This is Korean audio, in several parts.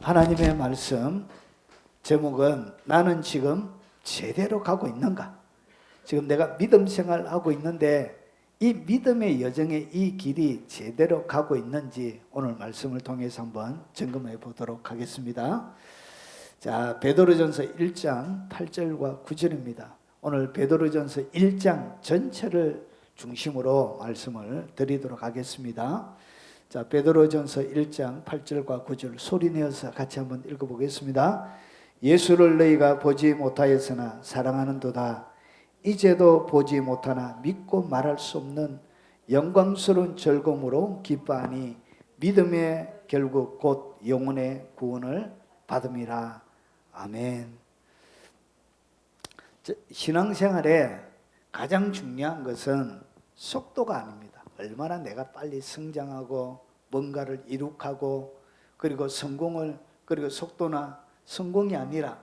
하나님의 말씀 제목은 나는 지금 제대로 가고 있는가? 지금 내가 믿음 생활하고 있는데 이 믿음의 여정의 이 길이 제대로 가고 있는지 오늘 말씀을 통해서 한번 점검해 보도록 하겠습니다. 자, 베드로전서 1장 8절과 9절입니다. 오늘 베드로전서 1장 전체를 중심으로 말씀을 드리도록 하겠습니다. 자, 베드로전서 1장 8절과 9절 소리내어서 같이 한번 읽어보겠습니다. 예수를 너희가 보지 못하였으나 사랑하는도다. 이제도 보지 못하나 믿고 말할 수 없는 영광스러운 즐거움으로 기뻐하니 믿음의 결국 곧 영혼의 구원을 받음이라. 아멘. 신앙생활에 가장 중요한 것은 속도가 아닙니다. 얼마나 내가 빨리 성장하고 뭔가를 이룩하고 그리고 성공을 그리고 속도나 성공이 아니라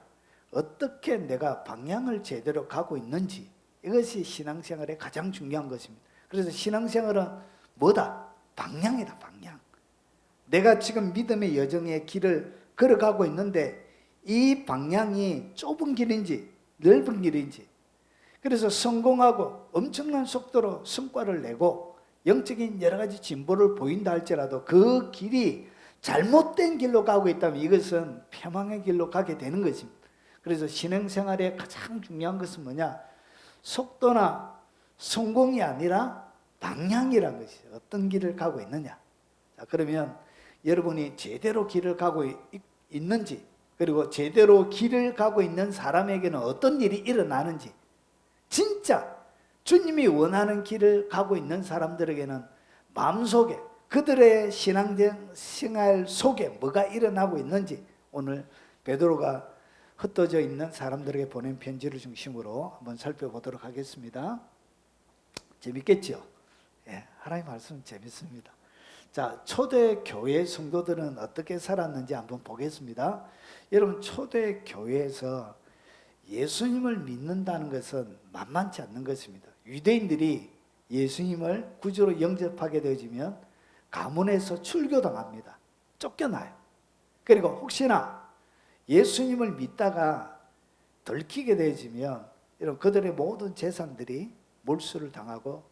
어떻게 내가 방향을 제대로 가고 있는지, 이것이 신앙생활의 가장 중요한 것입니다. 그래서 신앙생활은 뭐다? 방향이다. 방향. 내가 지금 믿음의 여정의 길을 걸어가고 있는데 이 방향이 좁은 길인지 넓은 길인지, 그래서 성공하고 엄청난 속도로 성과를 내고 영적인 여러 가지 진보를 보인다 할지라도 그 길이 잘못된 길로 가고 있다면 이것은 패망의 길로 가게 되는 것입니다. 그래서 신앙생활의 가장 중요한 것은 뭐냐? 속도나 성공이 아니라 방향이라는 것이 어떤 길을 가고 있느냐. 자, 그러면 여러분이 제대로 길을 가고 있는지, 그리고 제대로 길을 가고 있는 사람에게는 어떤 일이 일어나는지, 진짜 주님이 원하는 길을 가고 있는 사람들에게는 마음속에 그들의 신앙생활 속에 뭐가 일어나고 있는지 오늘 베드로가 흩어져 있는 사람들에게 보낸 편지를 중심으로 한번 살펴보도록 하겠습니다. 재밌겠죠? 예, 하나님 말씀 재밌습니다. 자, 초대 교회 성도들은 어떻게 살았는지 한번 보겠습니다. 여러분, 초대 교회에서 예수님을 믿는다는 것은 만만치 않는 것입니다. 유대인들이 예수님을 구주로 영접하게 되어지면 가문에서 출교당합니다. 쫓겨나요. 그리고 혹시나 예수님을 믿다가 들키게 되어지면 이런 그들의 모든 재산들이 몰수를 당하고,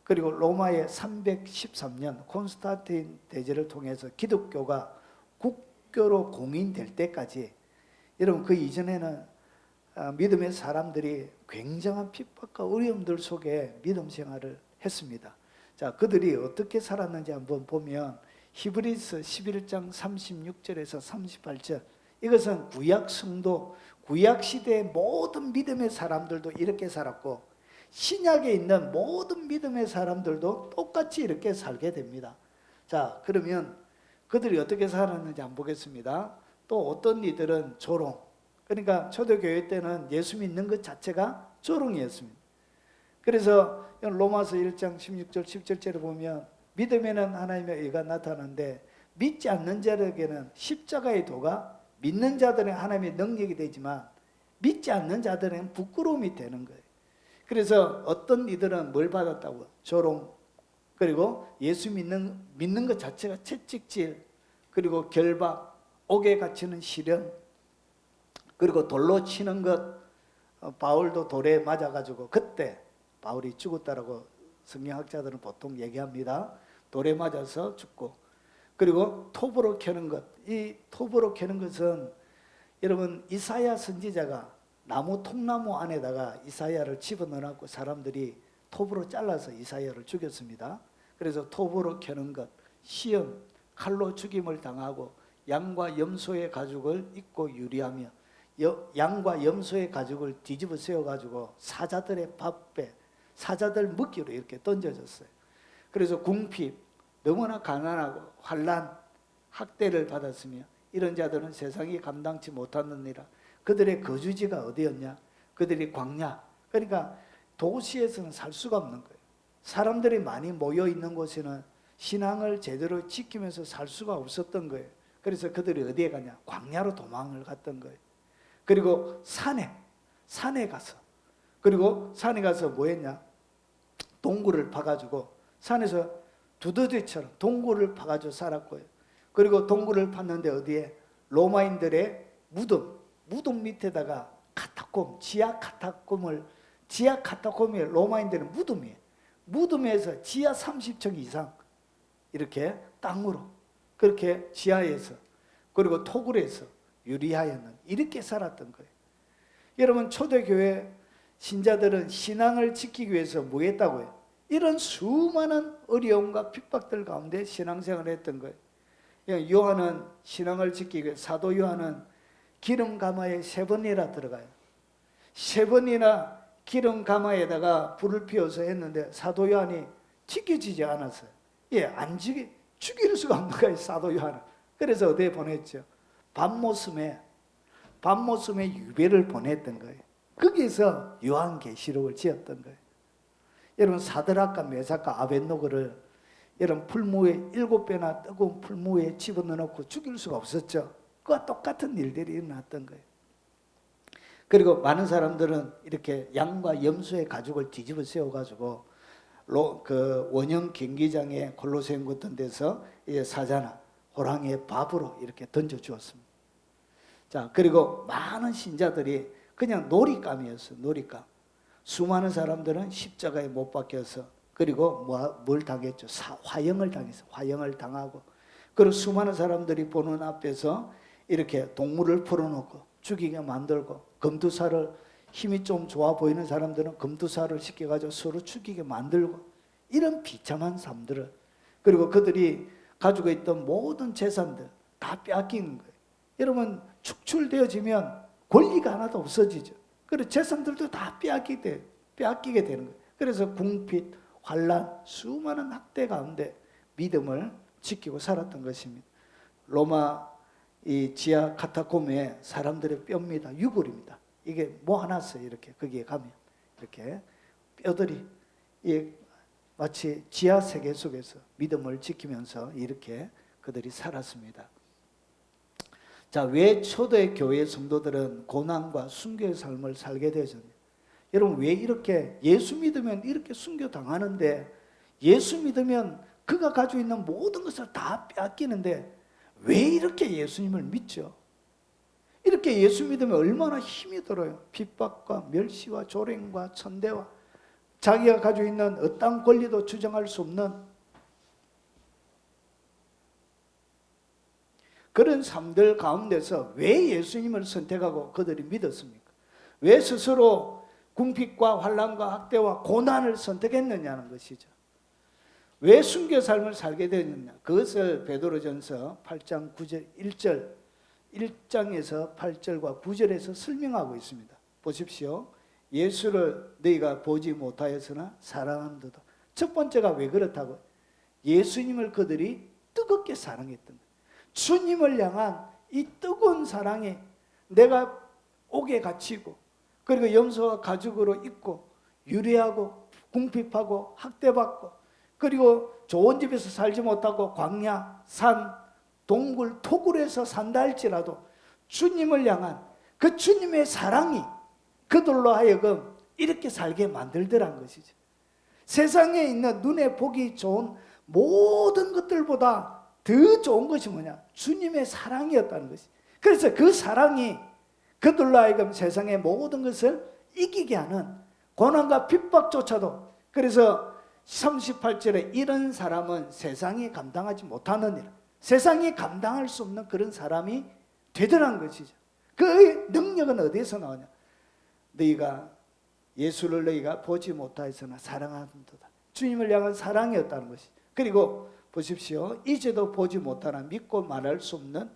그리고 로마의 313년 콘스탄틴 대제를 통해서 기독교가 국교로 공인될 때까지, 여러분 그 이전에는 믿음의 사람들이 굉장한 핍박과 어려움들 속에 믿음 생활을 했습니다. 자, 그들이 어떻게 살았는지 한번 보면 히브리서 11장 36절에서 38절, 이것은 구약 성도, 구약 시대의 모든 믿음의 사람들도 이렇게 살았고 신약에 있는 모든 믿음의 사람들도 똑같이 이렇게 살게 됩니다. 자, 그러면 그들이 어떻게 살았는지 한번 보겠습니다. 또 어떤 이들은 조롱, 그러니까 초대교회 때는 예수 믿는 것 자체가 조롱이었습니다. 그래서 로마서 1장 16절 17절에 보면 믿음에는 하나님의 의가 나타나는데 믿지 않는 자들에게는 십자가의 도가 믿는 자들은 하나님의 능력이 되지만 믿지 않는 자들은 부끄러움이 되는 거예요. 그래서 어떤 이들은 뭘 받았다고? 조롱, 그리고 예수 믿는 것 자체가 채찍질, 그리고 결박, 옥에 갇히는 시련, 그리고 돌로 치는 것. 바울도 돌에 맞아가지고 그때 바울이 죽었다라고 성경학자들은 보통 얘기합니다. 돌에 맞아서 죽고, 그리고 톱으로 캐는 것. 이 톱으로 캐는 것은 여러분 이사야 선지자가 나무 통나무 안에다가 이사야를 집어넣어놓고 사람들이 톱으로 잘라서 이사야를 죽였습니다. 그래서 톱으로 캐는 것, 시험, 칼로 죽임을 당하고 양과 염소의 가죽을 입고 유리하며 양과 염소의 가죽을 뒤집어 세워가지고 사자들의 밥배, 사자들 먹기로 이렇게 던져졌어요. 그래서 궁핍, 너무나 가난하고 환난, 학대를 받았으며 이런 자들은 세상이 감당치 못하느니라. 그들의 거주지가 어디였냐? 그들이 광야, 그러니까 도시에서는 살 수가 없는 거예요. 사람들이 많이 모여 있는 곳에는 신앙을 제대로 지키면서 살 수가 없었던 거예요. 그래서 그들이 어디에 가냐? 광야로 도망을 갔던 거예요. 그리고 산에 가서, 그리고 산에 가서 뭐 했냐? 동굴을 파가지고 산에서 두더지처럼 동굴을 파가지고 살았고요. 그리고 동굴을 팠는데 어디에? 로마인들의 무덤 밑에다가 지하 카타콤이 로마인들의 무덤이에요. 무덤에서 지하 30층 이상 이렇게 땅으로 그렇게 지하에서 그리고 토굴에서 유리하였는 이렇게 살았던 거예요. 여러분, 초대교회 신자들은 신앙을 지키기 위해서 뭐 했다고요? 이런 수많은 어려움과 핍박들 가운데 신앙생활을 했던 거예요. 요한은 신앙을 지키기 위해, 사도 요한은 기름 가마에 3번이나 들어가요. 3번이나 기름 가마에다가 불을 피워서 했는데 사도 요한이 지켜지지 않았어요. 죽일 수가 없는 거예요, 사도 요한은. 그래서 어디에 보냈죠? 밤모섬에 유배를 보냈던 거예요. 거기서 요한계시록을 지었던 거예요. 여러분, 사드락과 메삭과 아벳노고를 여러분 풀무에 7배나 뜨거운 풀무에 집어넣고 죽일 수가 없었죠. 그와 똑같은 일들이 일어났던 거예요. 그리고 많은 사람들은 이렇게 양과 염소의 가죽을 뒤집어 세워가지고 그 원형 경기장에 콜로세움 같은 데서 이제 사자나 호랑이의 밥으로 이렇게 던져 주었습니다. 자, 그리고 많은 신자들이 그냥 놀잇감이었어요. 놀잇감. 수많은 사람들은 십자가에 못 박혀서 그리고 뭘 당했죠? 화형을 당했어요. 화형을 당하고, 그리고 수많은 사람들이 보는 앞에서 이렇게 동물을 풀어놓고 죽이게 만들고, 검투사를, 힘이 좀 좋아 보이는 사람들은 검투사를 시켜가지고 서로 죽이게 만들고, 이런 비참한 삶들을, 그리고 그들이 가지고 있던 모든 재산들 다 빼앗기는 거예요. 여러분, 축출되어지면 권리가 하나도 없어지죠. 그리고 재산들도 다 빼앗기게 되는 거예요. 그래서 궁핍, 환란, 수많은 학대 가운데 믿음을 지키고 살았던 것입니다. 로마 이 지하 카타콤에 사람들의 뼈입니다. 유골입니다. 이게 모아놨어요. 이렇게 거기에 가면 이렇게 뼈들이 마치 지하 세계 속에서 믿음을 지키면서 이렇게 그들이 살았습니다. 자, 왜 초대 교회 성도들은 고난과 순교의 삶을 살게 되었습니까? 여러분, 왜 이렇게 예수 믿으면 이렇게 순교 당하는데, 예수 믿으면 그가 가지고 있는 모든 것을 다 빼앗기는데 왜 이렇게 예수님을 믿죠? 이렇게 예수 믿으면 얼마나 힘이 들어요. 핍박과 멸시와 조랭과 천대와 자기가 가지고 있는 어떤 권리도 주장할 수 없는 그런 삶들 가운데서 왜 예수님을 선택하고 그들이 믿었습니까? 왜 스스로 궁핍과 환난과 학대와 고난을 선택했느냐는 것이죠. 왜 순교 삶을 살게 되느냐? 그것을 베드로전서 8장 9절 1장에서 8절과 9절에서 설명하고 있습니다. 보십시오. 예수를 너희가 보지 못하였으나 사랑한도다. 첫 번째가 왜 그렇다고? 예수님을 그들이 뜨겁게 사랑했던 거예요. 주님을 향한 이 뜨거운 사랑이 내가 옥에 갇히고 그리고 염소와 가죽으로 입고 유리하고 궁핍하고 학대받고 그리고 좋은 집에서 살지 못하고 광야, 산, 동굴, 토굴에서 산다 할지라도 주님을 향한 그 주님의 사랑이 그들로 하여금 이렇게 살게 만들더란 것이죠. 세상에 있는 눈에 보기 좋은 모든 것들보다 더 좋은 것이 뭐냐? 주님의 사랑이었다는 것이. 그래서 그 사랑이 그들로 하여금 세상의 모든 것을 이기게 하는 고난과 핍박조차도, 그래서 38절에 이런 사람은 세상이 감당하지 못하느니라. 세상이 감당할 수 없는 그런 사람이 되더란 것이죠. 그 능력은 어디에서 나오냐? 너희가 예수를 너희가 보지 못하였으나 사랑한도다. 주님을 향한 사랑이었다는 것이. 그리고 보십시오. 이제도 보지 못하나 믿고 말할 수 없는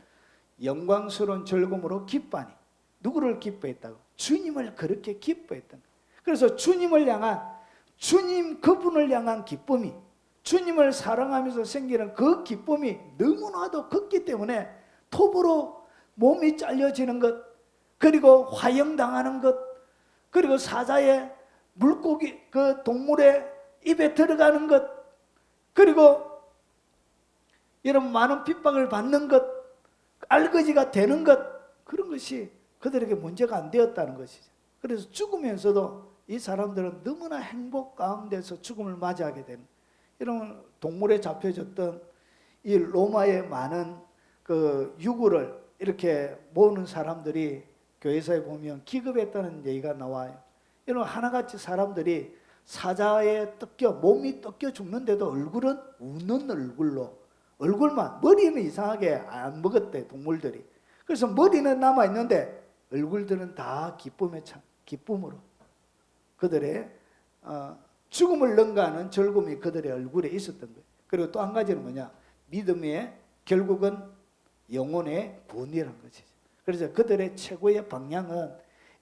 영광스러운 즐거움으로 기뻐하니. 누구를 기뻐했다고? 주님을 그렇게 기뻐했던 거예요. 그래서 주님을 향한, 주님 그분을 향한 기쁨이, 주님을 사랑하면서 생기는 그 기쁨이 너무나도 컸기 때문에 톱으로 몸이 잘려지는 것, 그리고 화형당하는 것, 그리고 사자의 물고기 그 동물의 입에 들어가는 것, 그리고 여러분 많은 핍박을 받는 것, 알거지가 되는 것, 그런 것이 그들에게 문제가 안 되었다는 것이죠. 그래서 죽으면서도 이 사람들은 너무나 행복 가운데서 죽음을 맞이하게 되는, 이런 동물에 잡혀졌던 이 로마의 많은 그 유골을 이렇게 모으는 사람들이 교회사에 보면 기급했다는 얘기가 나와요. 이런 하나같이 사람들이 사자에 뜯겨 몸이 뜯겨 죽는데도 얼굴은 웃는 얼굴로, 얼굴만, 머리는 이상하게 안 먹었대 동물들이. 그래서 머리는 남아 있는데 얼굴들은 다 기쁨에 참 기쁨으로 그들의 죽음을 능가하는 즐거움이 그들의 얼굴에 있었던 거예요. 그리고 또 한 가지는 뭐냐, 믿음의 결국은 영혼의 구원이라는 것이죠. 그래서 그들의 최고의 방향은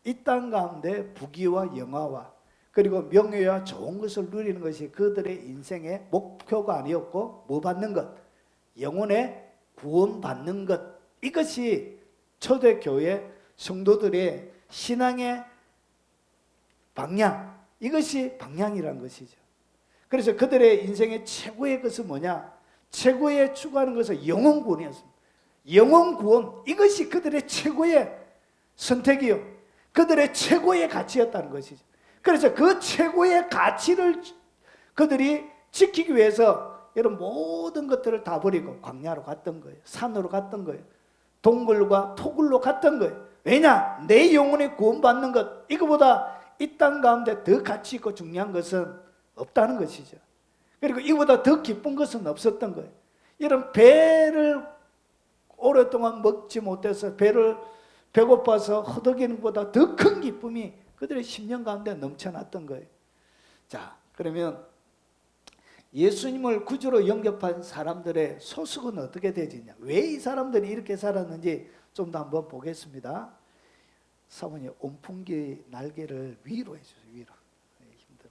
이 땅 가운데 부귀와 영화와 그리고 명예와 좋은 것을 누리는 것이 그들의 인생의 목표가 아니었고, 뭐 받는 것? 영혼의 구원 받는 것. 이것이 초대교회 성도들의 신앙의 방향, 이것이 방향이라는 것이죠. 그래서 그들의 인생의 최고의 것은 뭐냐? 최고의 추구하는 것은 영혼 구원이었습니다. 영혼 구원, 이것이 그들의 최고의 선택이요, 그들의 최고의 가치였다는 것이죠. 그래서 그 최고의 가치를 그들이 지키기 위해서 이런 모든 것들을 다 버리고 광야로 갔던 거예요. 산으로 갔던 거예요. 동굴과 토굴로 갔던 거예요. 왜냐? 내 영혼의 구원받는 것, 이거보다 이 땅 가운데 더 가치 있고 중요한 것은 없다는 것이죠. 그리고 이보다 더 기쁜 것은 없었던 거예요. 이런 배를 오랫동안 먹지 못해서 배를 배고파서 허덕이는 것보다 더 큰 기쁨이 그들의 심령 가운데 넘쳐났던 거예요. 자, 그러면 예수님을 구주로 영접한 사람들의 소속은 어떻게 되지냐? 왜 이 사람들이 이렇게 살았는지 좀 더 한번 보겠습니다. 사모님, 온풍기 날개를 위로 해주세요. 위로. 힘들어.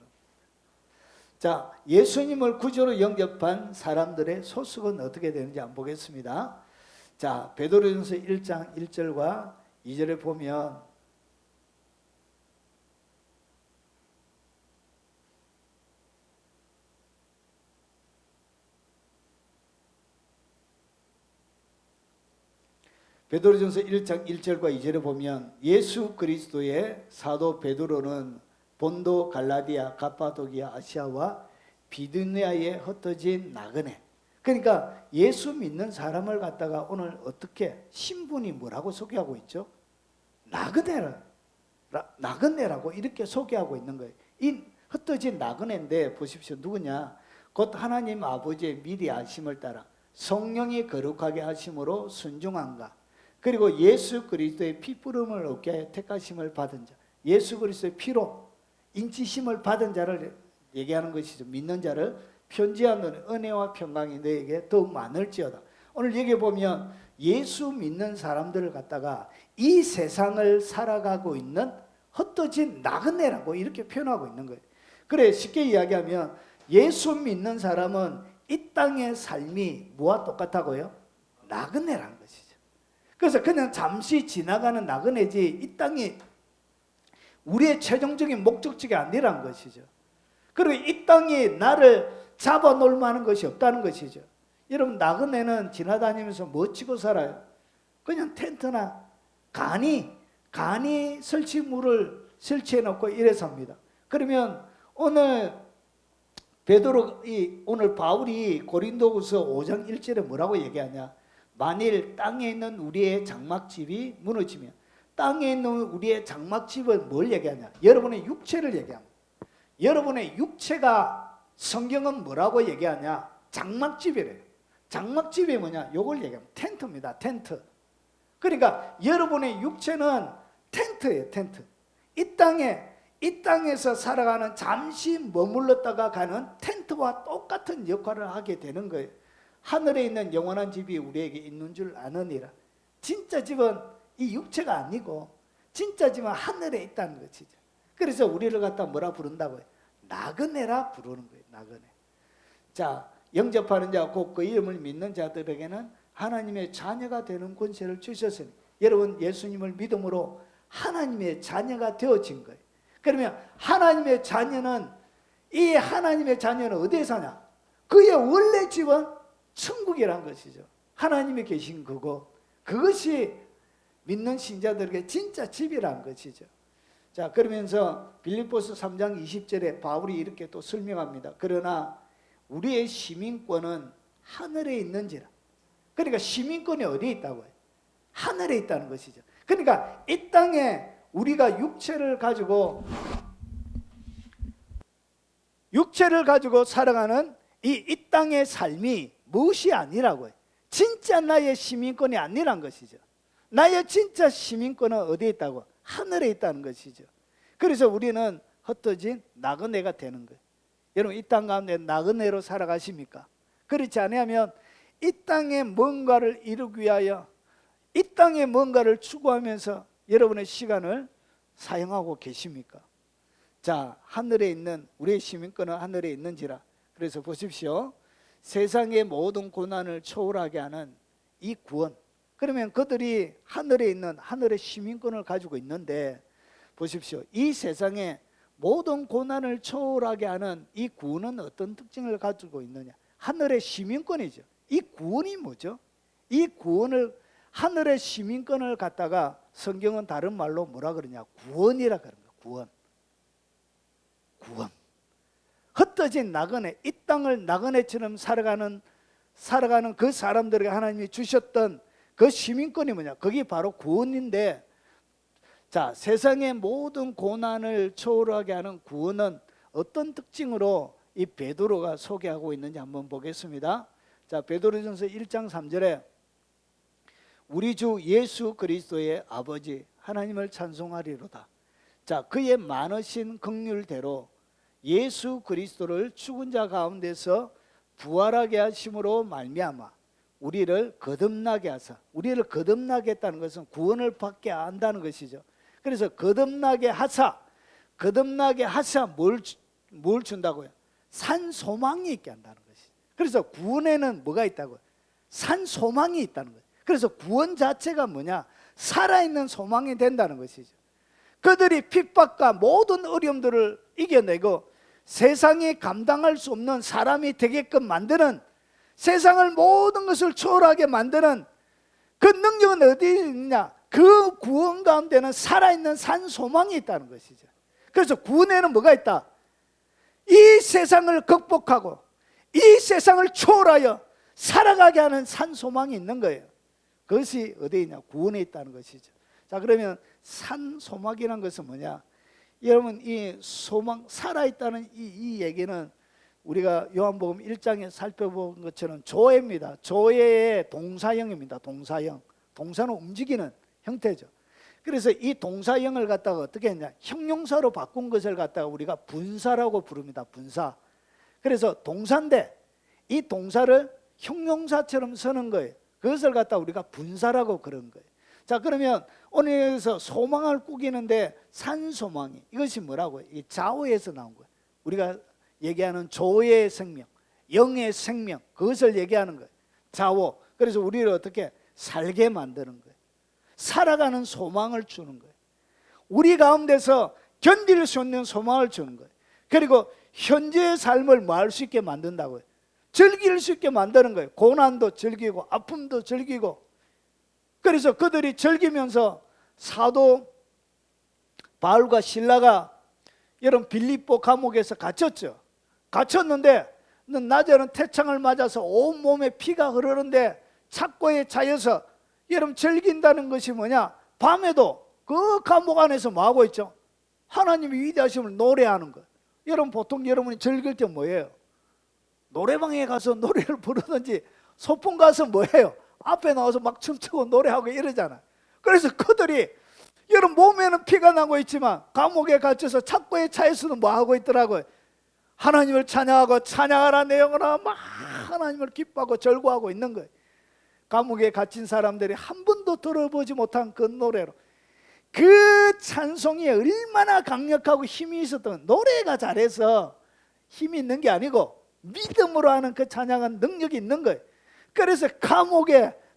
자, 예수님을 구주로 영접한 사람들의 소속은 어떻게 되는지 한번 보겠습니다. 자, 베드로전서 1장 1절과 2절에 보면 베드로전서 1장 1절과 2절에 보면 예수 그리스도의 사도 베드로는 본도, 갈라디아, 갑바도기아, 아시아와 비두니아에 흩어진 나그네. 그러니까 예수 믿는 사람을 갖다가 오늘 어떻게 신분이 뭐라고 소개하고 있죠? 나그네라고 이렇게 소개하고 있는 거예요. 이 흩어진 나그네인데 보십시오. 누구냐? 곧 하나님 아버지의 미리 아심을 따라 성령이 거룩하게 하심으로 순종한가, 그리고 예수 그리스도의 피부름을 얻게 하여 택하심을 받은 자, 예수 그리스도의 피로 인치심을 받은 자를 얘기하는 것이죠. 믿는 자를 편지하는 은혜와 평강이 너에게 더욱 많을지어다. 오늘 여기 보면 예수 믿는 사람들을 갖다가 이 세상을 살아가고 있는 흩어진 나그네라고 이렇게 표현하고 있는 거예요. 그래, 쉽게 이야기하면 예수 믿는 사람은 이 땅의 삶이 뭐와 똑같다고요? 나그네라는 것이죠. 그래서 그냥 잠시 지나가는 나그네지 이 땅이 우리의 최종적인 목적지가 아니라는 것이죠. 그리고 이 땅이 나를 잡아놓을 만한 것이 없다는 것이죠. 여러분, 나그네는 지나다니면서 뭐 치고 살아요? 그냥 텐트나 간이 설치물을 설치해놓고 이래 삽니다. 그러면 오늘 오늘 바울이 고린도후서 5장 1절에 뭐라고 얘기하냐? 만일 땅에 있는 우리의 장막집이 무너지면, 땅에 있는 우리의 장막집은 뭘 얘기하냐? 여러분의 육체를 얘기합니다. 여러분의 육체가 성경은 뭐라고 얘기하냐? 장막집이래요. 장막집이 뭐냐? 요걸 얘기합니다. 텐트입니다. 텐트. 그러니까 여러분의 육체는 텐트예요. 텐트. 이 땅에서 살아가는, 잠시 머물렀다가 가는 텐트와 똑같은 역할을 하게 되는 거예요. 하늘에 있는 영원한 집이 우리에게 있는 줄 아느니라. 진짜 집은 이 육체가 아니고 진짜 집은 하늘에 있다는 것이죠. 그래서 우리를 갖다 뭐라 부른다고요? 나그네라 부르는 거예요. 나그네. 자, 영접하는 자 곧 그 이름을 믿는 자들에게는 하나님의 자녀가 되는 권세를 주셨으니, 여러분 예수님을 믿음으로 하나님의 자녀가 되어진 거예요. 그러면 하나님의 자녀는, 이 하나님의 자녀는 어디에 사냐? 그의 원래 집은 천국이란 것이죠. 하나님이 계신 그것이 믿는 신자들에게 진짜 집이란 것이죠. 자, 그러면서 빌립보서 3장 20절에 바울이 이렇게 또 설명합니다. 그러나 우리의 시민권은 하늘에 있는지라. 그러니까 시민권이 어디에 있다고요? 하늘에 있다는 것이죠. 그러니까 이 땅에 우리가 육체를 가지고 살아가는 이 땅의 삶이 무엇이 아니라고요. 진짜 나의 시민권이 아니란 것이죠. 나의 진짜 시민권은 어디에 있다고? 하늘에 있다는 것이죠. 그래서 우리는 흩어진 나그네가 되는 거예요. 여러분, 이 땅 가운데 나그네로 살아가십니까? 그렇지 않으면 이 땅에 뭔가를 이루기 위하여 이 땅에 뭔가를 추구하면서 여러분의 시간을 사용하고 계십니까? 자, 하늘에 있는 우리의 시민권은 하늘에 있는지라. 그래서 보십시오. 세상의 모든 고난을 초월하게 하는 이 구원. 그러면 그들이 하늘에 있는 하늘의 시민권을 가지고 있는데, 보십시오. 이 세상에 모든 고난을 초월하게 하는 이 구원은 어떤 특징을 가지고 있느냐? 하늘의 시민권이죠. 이 구원이 뭐죠? 이 구원을, 하늘의 시민권을 갖다가 성경은 다른 말로 뭐라 그러냐? 구원이라 그런 거예요. 구원. 구원. 흩어진 나그네, 이 땅을 나그네처럼 살아가는 그 사람들에게 하나님이 주셨던 그 시민권이 뭐냐? 그게 바로 구원인데, 자, 세상의 모든 고난을 초월하게 하는 구원은 어떤 특징으로 이 베드로가 소개하고 있는지 한번 보겠습니다. 자, 베드로전서 1장 3절에 우리 주 예수 그리스도의 아버지 하나님을 찬송하리로다. 자, 그의 많으신 긍휼대로 예수 그리스도를 죽은 자 가운데서 부활하게 하심으로 말미암아 우리를 거듭나게 하사, 우리를 거듭나게 했다는 것은 구원을 받게 한다는 것이죠. 그래서 거듭나게 하사 뭘 준다고요? 산 소망이 있게 한다는 것이죠. 그래서 구원에는 뭐가 있다고요? 산 소망이 있다는 거예요. 그래서 구원 자체가 뭐냐? 살아있는 소망이 된다는 것이죠. 그들이 핍박과 모든 어려움들을 이겨내고 세상이 감당할 수 없는 사람이 되게끔 만드는, 세상을 모든 것을 초월하게 만드는 그 능력은 어디에 있냐? 그 구원 가운데는 살아있는 산 소망이 있다는 것이죠. 그래서 구원에는 뭐가 있다? 이 세상을 극복하고 이 세상을 초월하여 살아가게 하는 산 소망이 있는 거예요. 그것이 어디에 있냐? 구원에 있다는 것이죠. 자, 그러면 산 소망이라는 것은 뭐냐? 여러분, 이 소망, 살아있다는 이 얘기는 우리가 요한복음 1장에 살펴본 것처럼 조회입니다. 조회의 동사형입니다. 동사형. 동사는 움직이는 형태죠. 그래서 이 동사형을 갖다가 어떻게 했냐? 형용사로 바꾼 것을 갖다가 우리가 분사라고 부릅니다. 분사. 그래서 동사인데 이 동사를 형용사처럼 쓰는 거예요. 그것을 갖다가 우리가 분사라고 그런 거예요. 자, 그러면 오늘에서 소망을 꾸기는데 산소망이, 이것이 뭐라고요? 이 좌우에서 나온 거예요. 우리가 얘기하는 조의 생명, 영의 생명, 그것을 얘기하는 거예요. 좌우. 그래서 우리를 어떻게 살게 만드는 거예요. 살아가는 소망을 주는 거예요. 우리 가운데서 견딜 수 있는 소망을 주는 거예요. 그리고 현재의 삶을 뭐 할 수 있게 만든다고요? 즐길 수 있게 만드는 거예요. 고난도 즐기고 아픔도 즐기고. 그래서 그들이 즐기면서 사도 바울과 실라가 여러분 빌립보 감옥에서 갇혔죠. 갇혔는데 낮에는 태창을 맞아서 온몸에 피가 흐르는데 착고에 차여서 여러분 즐긴다는 것이 뭐냐? 밤에도 그 감옥 안에서 뭐 하고 있죠? 하나님의 위대하심을 노래하는 거예요. 여러분, 보통 여러분이 즐길 때 뭐예요? 노래방에 가서 노래를 부르든지 소풍 가서 뭐예요? 앞에 나와서 막 춤추고 노래하고 이러잖아요. 그래서 그들이 여러분 몸에는 피가 나고 있지만 감옥에 갇혀서 착고에 차에서는 뭐 하고 있더라고요? 하나님을 찬양하고 찬양하라 내 영혼아, 막 하나님을 기뻐하고 절구하고 있는 거예요. 감옥에 갇힌 사람들이 한 번도 들어보지 못한 그 노래로, 그 찬송이 얼마나 강력하고 힘이 있었던, 노래가 잘해서 힘이 있는 게 아니고 믿음으로 하는 그 찬양은 능력이 있는 거예요. 그래서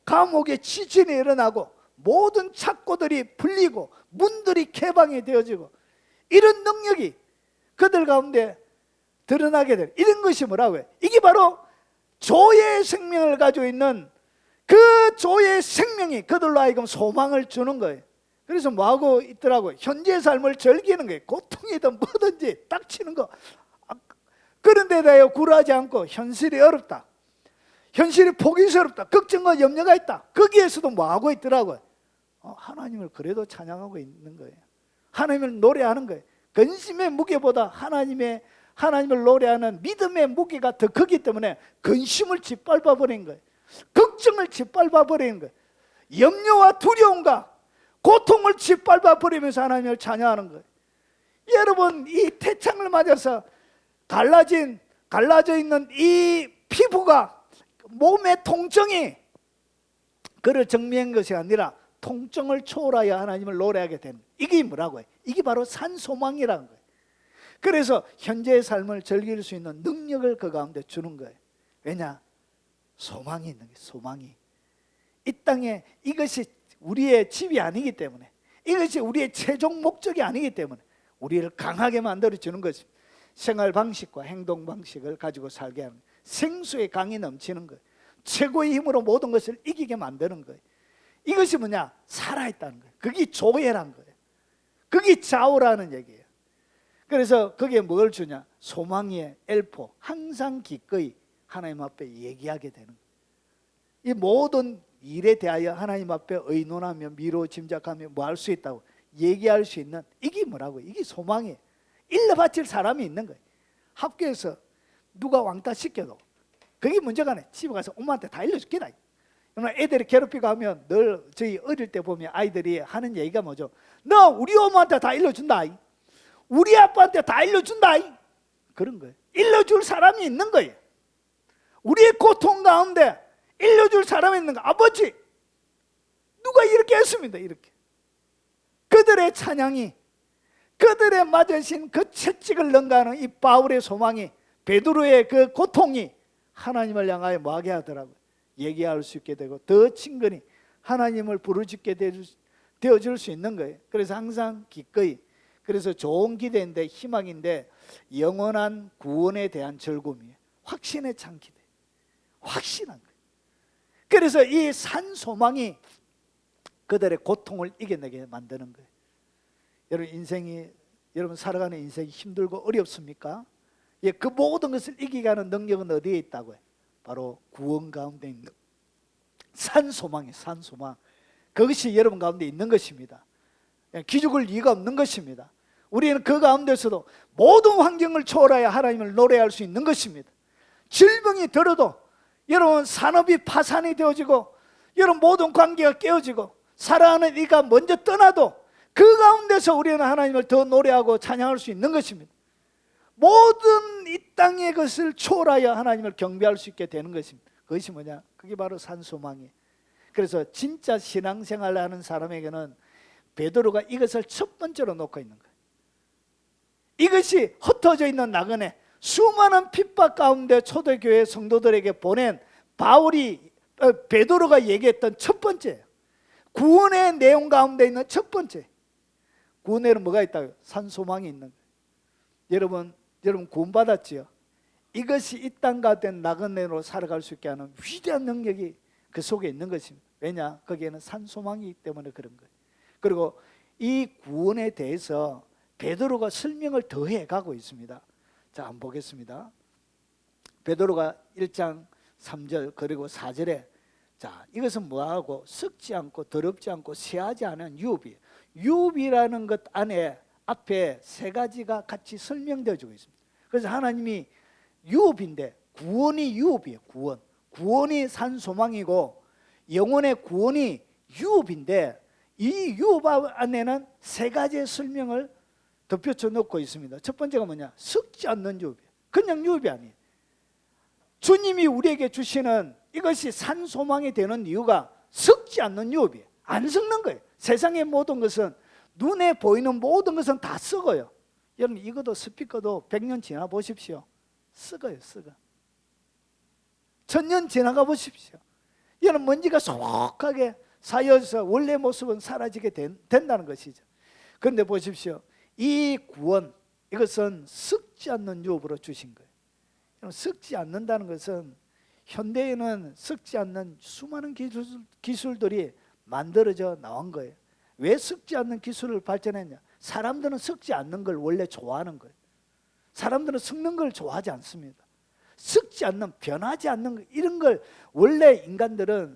감옥에 지진이 일어나고 모든 착고들이 풀리고 문들이 개방이 되어지고 이런 능력이 그들 가운데 드러나게 될, 이런 것이 뭐라고요? 이게 바로 조의 생명을 가지고 있는 그 조의 생명이 그들로 하여금 소망을 주는 거예요. 그래서 뭐하고 있더라고요? 현재의 삶을 즐기는 거예요. 고통이든 뭐든지 닥치는 거, 그런 데 대하여 굴하지 않고 현실이 어렵다, 현실이 보기스럽다, 걱정과 염려가 있다, 거기에서도 뭐하고 있더라고요? 하나님을 그래도 찬양하고 있는 거예요. 하나님을 노래하는 거예요. 근심의 무게보다 하나님을 노래하는 믿음의 무게가 더 크기 때문에 근심을 짓밟아 버린 거예요. 걱정을 짓밟아 버리는 거예요. 염려와 두려움과 고통을 짓밟아 버리면서 하나님을 찬양하는 거예요. 여러분, 이 태창을 맞아서 갈라져 있는 이 피부가, 몸의 통증이 그를 정리한 것이 아니라 통증을 초월하여 하나님을 노래하게 되는, 이게 뭐라고 해요? 이게 바로 산소망이라는 거예요. 그래서 현재의 삶을 즐길 수 있는 능력을 그 가운데 주는 거예요. 왜냐? 소망이 있는 거예요. 소망이. 이 땅에 이것이 우리의 집이 아니기 때문에, 이것이 우리의 최종 목적이 아니기 때문에 우리를 강하게 만들어 주는 것입니다. 생활 방식과 행동 방식을 가지고 살게 하는, 생수의 강이 넘치는 거예요. 최고의 힘으로 모든 것을 이기게 만드는 거예요. 이것이 뭐냐? 살아있다는 거예요. 그게 조회란 거예요. 그게 좌우라는 얘기예요. 그래서 그게 뭘 주냐? 소망의 엘포, 항상 기꺼이 하나님 앞에 얘기하게 되는 거예요. 이 모든 일에 대하여 하나님 앞에 의논하며 미루어 짐작하며 뭐 할 수 있다고 얘기할 수 있는, 이게 뭐라고? 이게 소망이에요. 일러 바칠 사람이 있는 거예요. 학교에서 누가 왕따 시켜도 그게 문제가 아니에요. 집에 가서 엄마한테 다 일러줄게다. 애들이 괴롭히고 하면 늘 저희 어릴 때 보면 아이들이 하는 얘기가 뭐죠? 너 우리 엄마한테 다 일러준다. 우리 아빠한테 다 일러준다. 그런 거예요. 일러줄 사람이 있는 거예요. 우리의 고통 가운데 일러줄 사람이 있는 거. 아버지, 누가 이렇게 했습니다. 이렇게. 그들의 찬양이, 그들의 맞으신 그 채찍을 능가하는 이 바울의 소망이, 베드로의 그 고통이 하나님을 향하여 뭐하게 하더라고요. 얘기할 수 있게 되고 더 친근히 하나님을 부르짖게 되어줄 수 있는 거예요. 그래서 항상 기꺼이, 그래서 좋은 기대인데, 희망인데, 영원한 구원에 대한 즐거움이에요. 확신에 찬 기대, 확신한 거예요. 그래서 이 산 소망이 그들의 고통을 이겨내게 만드는 거예요. 여러분 살아가는 인생이 힘들고 어렵습니까? 예, 그 모든 것을 이기게 하는 능력은 어디에 있다고요? 바로 구원 가운데 있는 산 소망이에요. 산 소망. 그것이 여러분 가운데 있는 것입니다. 기죽을 이유가 없는 것입니다. 우리는 그 가운데서도 모든 환경을 초월하여 하나님을 노래할 수 있는 것입니다. 질병이 들어도, 여러분 산업이 파산이 되어지고, 여러분 모든 관계가 깨어지고, 사랑하는 이가 먼저 떠나도 그 가운데서 우리는 하나님을 더 노래하고 찬양할 수 있는 것입니다. 모든 이 땅의 것을 초월하여 하나님을 경배할 수 있게 되는 것입니다. 그것이 뭐냐? 그게 바로 산소망이에요. 그래서 진짜 신앙생활을 하는 사람에게는 베드로가 이것을 첫 번째로 놓고 있는 거예요. 이것이 흩어져 있는 나그네, 수많은 핍박 가운데 초대교회 성도들에게 보낸 베드로가 얘기했던 첫 번째, 구원의 내용 가운데 있는 첫 번째, 구원에는 뭐가 있다고요? 산소망이 있는 거예요. 여러분 구원받았지요? 이것이 이 땅 가운데 나그네로 살아갈 수 있게 하는 위대한 능력이 그 속에 있는 것입니다. 왜냐? 거기에는 산소망이기 때문에 그런 거예요. 그리고 이 구원에 대해서 베드로가 설명을 더해 가고 있습니다. 자, 한번 보겠습니다. 베드로가 1장 3절 그리고 4절에, 자, 이것은 뭐하고? 썩지 않고 더럽지 않고 쇠하지 않은 유업이에요. 유업이라는 것 안에 앞에 세 가지가 같이 설명되어 주고 있습니다. 그래서 하나님이 유업인데, 구원이 유업이에요. 구원이 산 소망이고 영혼의 구원이 유업인데, 이 유업 안에는 세 가지의 설명을 덧붙여 놓고 있습니다. 첫 번째가 뭐냐? 썩지 않는 유업이에요. 그냥 유업이 아니에요. 주님이 우리에게 주시는 이것이 산 소망이 되는 이유가 썩지 않는 유업이에요. 안 썩는 거예요. 세상의 모든 것은, 눈에 보이는 모든 것은 다 썩어요. 여러분 이것도 스피커도 100년 지나 보십시오. 썩어요. 썩어. 1000년 지나가 보십시오. 여러분 먼지가 속하게 쌓여서 원래 모습은 사라지게 된다는 것이죠. 그런데 보십시오. 이 구원, 이것은 썩지 않는 유업으로 주신 거예요. 썩지 않는다는 것은, 현대에는 썩지 않는 수많은 기술들이 만들어져 나온 거예요. 왜 썩지 않는 기술을 발전했냐? 사람들은 썩지 않는 걸 원래 좋아하는 거예요. 사람들은 썩는 걸 좋아하지 않습니다. 썩지 않는, 변하지 않는 것, 이런 걸 원래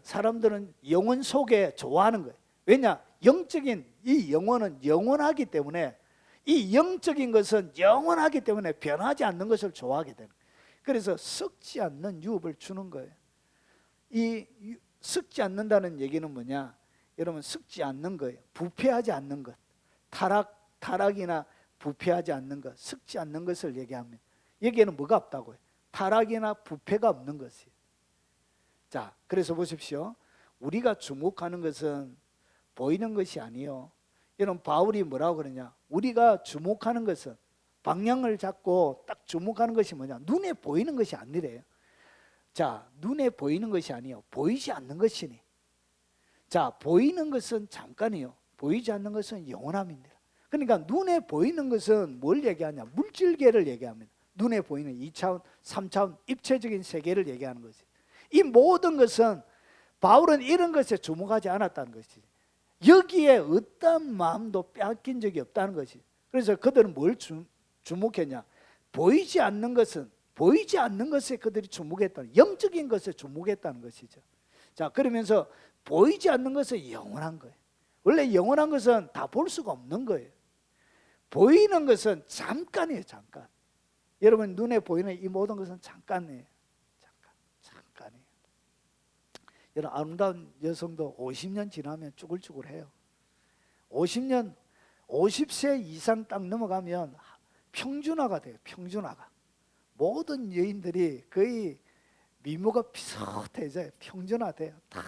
사람들은 영혼 속에 좋아하는 거예요. 왜냐? 영적인 이 영혼은 영원하기 때문에, 이 영적인 것은 영원하기 때문에 변하지 않는 것을 좋아하게 되는 거예요. 그래서 썩지 않는 유업을 주는 거예요. 이 썩지 않는다는 얘기는 뭐냐? 여러분, 썩지 않는 거예요. 부패하지 않는 것. 타락이나 부패하지 않는 것, 썩지 않는 것을 얘기하면, 여기에는 뭐가 없다고요? 타락이나 부패가 없는 것이에요. 자, 그래서 보십시오. 우리가 주목하는 것은 보이는 것이 아니요. 여러분, 바울이 뭐라고 그러냐? 우리가 주목하는 것은, 방향을 잡고 딱 주목하는 것이 뭐냐? 눈에 보이는 것이 아니래요. 자, 눈에 보이는 것이 아니요, 보이지 않는 것이니. 자, 보이는 것은 잠깐이요, 보이지 않는 것은 영원함입니다. 그러니까 눈에 보이는 것은 뭘 얘기하냐? 물질계를 얘기합니다. 눈에 보이는 2차원, 3차원 입체적인 세계를 얘기하는 거지. 이 모든 것은 바울은 이런 것에 주목하지 않았다는 것이지. 여기에 어떤 마음도 빼앗긴 적이 없다는 것이. 그래서 그들은 뭘 주목했냐? 보이지 않는 것은, 보이지 않는 것에 그들이 주목했다는, 영적인 것에 주목했다는 것이죠. 자, 그러면서 보이지 않는 것은 영원한 거예요. 원래 영원한 것은 다 볼 수가 없는 거예요. 보이는 것은 잠깐이에요, 잠깐. 여러분, 눈에 보이는 이 모든 것은 잠깐이에요. 잠깐이에요. 여러분, 아름다운 여성도 50년 지나면 쭈글쭈글해요. 50년, 50세 이상 딱 넘어가면 평준화가 돼요. 평준화가. 모든 여인들이 거의 미모가 비슷해져요. 평준화돼요. 다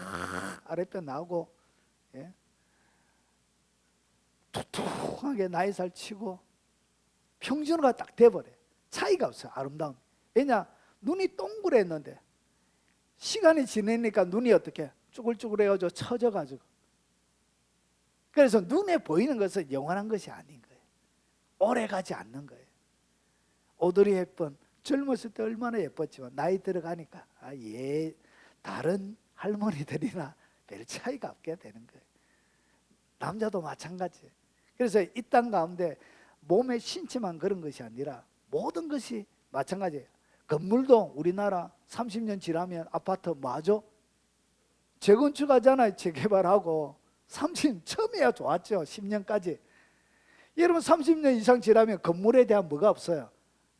아랫배 나오고, 예? 툭툭하게 나이살 치고 평준화가 딱 돼버려요. 차이가 없어요. 아름다움. 왜냐? 눈이 동그랬는데 시간이 지나니까 눈이 어떻게 쭈글쭈글해가지고 처져가지고. 그래서 눈에 보이는 것은 영원한 것이 아닌 거예요. 오래가지 않는 거예요. 오드리 헵번 젊었을 때 얼마나 예뻤지만 나이 들어가니까 다른 할머니들이나 별 차이가 없게 되는 거예요. 남자도 마찬가지예요. 그래서 이 땅 가운데 몸의 신체만 그런 것이 아니라 모든 것이 마찬가지예요. 건물도 우리나라 30년 지나면 아파트 뭐하죠? 재건축하잖아요. 재개발하고. 처음에야 좋았죠. 10년까지. 여러분, 30년 이상 지나면 건물에 대한 뭐가 없어요?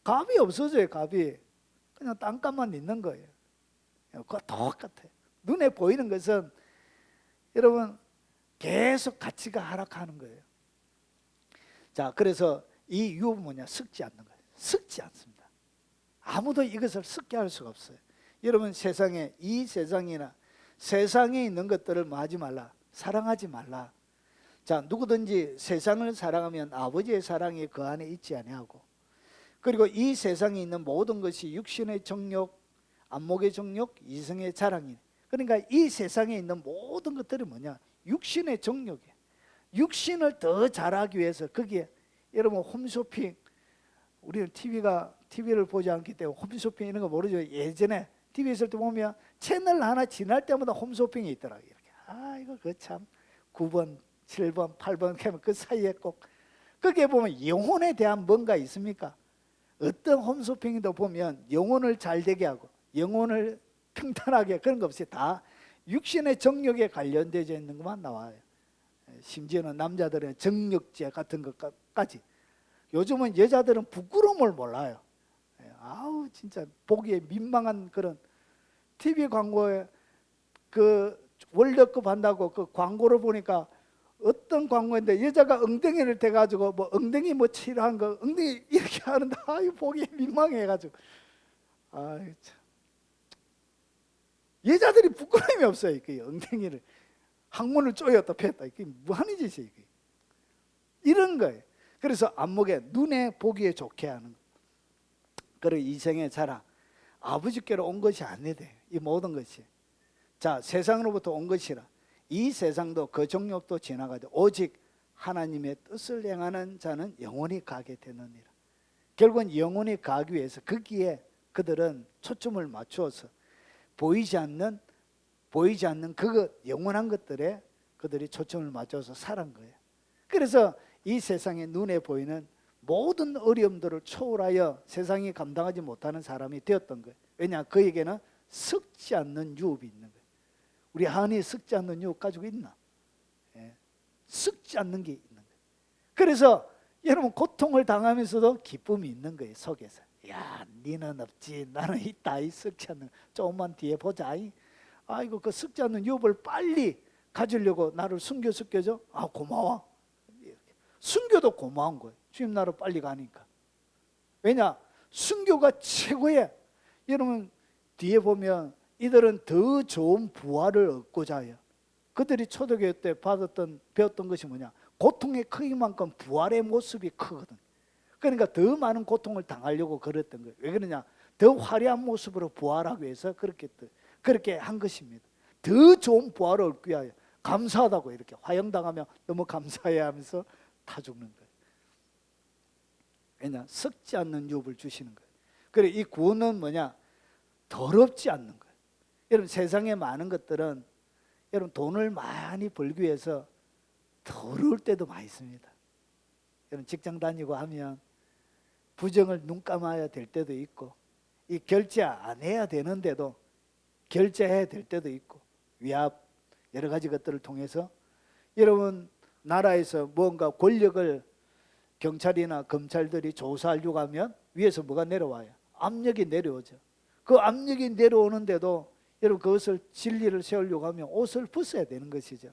값이 없어져요. 값이. 그냥 땅값만 있는 거예요. 그거 똑같아요. 눈에 보이는 것은 여러분 계속 가치가 하락하는 거예요. 자, 그래서 이 유업은 뭐냐? 썩지 않는 거예요. 썩지 않습니다. 아무도 이것을 썩게 할 수가 없어요. 여러분, 세상에, 이 세상이나 세상에 있는 것들을 뭐 하지 말라? 사랑하지 말라. 자, 누구든지 세상을 사랑하면 아버지의 사랑이 그 안에 있지 아니하고, 그리고 이 세상에 있는 모든 것이 육신의 정욕, 안목의 정욕, 이성의 자랑이에요. 그러니까 이 세상에 있는 모든 것들이 뭐냐? 육신의 정욕이에요. 육신을 더 잘하기 위해서 거기에, 여러분, 홈쇼핑, 우리는 TV를 보지 않기 때문에 홈쇼핑 이런 거 모르죠. 예전에 TV 있을 때 보면 채널 하나 지날 때마다 홈쇼핑이 있더라고요. 이렇게. 이거 그 참 9번, 7번, 8번 하면 그 사이에 꼭 거기에 보면 영혼에 대한 뭔가 있습니까? 어떤 홈쇼핑도 보면 영혼을 잘 되게 하고 영혼을 평탄하게, 그런 거 없이 다 육신의 정욕에 관련되어 있는 것만 나와요. 심지어는 남자들은 정력제 같은 것까지. 요즘은 여자들은 부끄러움을 몰라요. 아우, 진짜 보기에 민망한 그런 TV 광고에 그 월드컵 한다고 그 광고를 보니까 어떤 광고인데 여자가 엉덩이를 대가지고 뭐 엉덩이 뭐 칠한 거 엉덩이 이렇게 하는데 보기에 민망해가지고 참. 여자들이 부끄러움이 없어요. 그 엉덩이를 항문을 쪼였다 폈다, 이게 무한의 짓이에요. 이게. 이런 거예요. 그래서 안목에, 눈에 보기에 좋게 하는 거. 그리고 이생의 자랑, 아버지께로 온 것이 아니대. 이 모든 것이. 자, 세상으로부터 온 것이라. 이 세상도 그 정욕도 지나가되 오직 하나님의 뜻을 행하는 자는 영원히 가게 되느니라. 결국은 영원히 가기 위해서 거기에 그들은 초점을 맞추어서 보이지 않는 그 영원한 것들에 그들이 초점을 맞춰서 살은 거예요. 그래서 이 세상에 눈에 보이는 모든 어려움들을 초월하여 세상이 감당하지 못하는 사람이 되었던 거예요. 왜냐? 그에게는 썩지 않는 유업이 있는 거예요. 우리 한이 썩지 않는 유업 가지고 있나? 썩지 않는 게 있는 거예요. 그래서 여러분 고통을 당하면서도 기쁨이 있는 거예요. 속에서. 야, 니는 없지, 나는 있다. 이 썩지 않는, 조금만 뒤에 보자. 아이고 그 썩지 않는 유업을 빨리 가지려고 나를 숨겨. 아, 고마워. 순교도 고마운 거예요. 주님 나를 빨리 가니까. 왜냐? 순교가 최고의, 여러분 뒤에 보면 이들은 더 좋은 부활을 얻고자 해요. 그들이 초대교회 때 배웠던 것이 뭐냐? 고통의 크기만큼 부활의 모습이 크거든. 그러니까 더 많은 고통을 당하려고 그랬던 거예요. 왜 그러냐? 더 화려한 모습으로 부활하기 위해서 그렇게 한 것입니다. 더 좋은 부활을 얻기 위하여 감사하다고, 이렇게 화형당하면 너무 감사해야 하면서 다 죽는 거예요. 왜냐? 썩지 않는 유업을 주시는 거예요. 그래, 이 구원은 뭐냐? 더럽지 않는 거예요. 여러분 세상에 많은 것들은 여러분 돈을 많이 벌기 위해서 더러울 때도 많이 있습니다. 여러분 직장 다니고 하면 부정을 눈 감아야 될 때도 있고, 이 결제 안 해야 되는데도 결제해야 될 때도 있고, 위압 여러 가지 것들을 통해서 여러분 나라에서 뭔가 권력을 경찰이나 검찰들이 조사하려고 하면 위에서 뭐가 내려와요? 압력이 내려오죠. 그 압력이 내려오는데도 여러분 그것을 진리를 세우려고 하면 옷을 벗어야 되는 것이죠.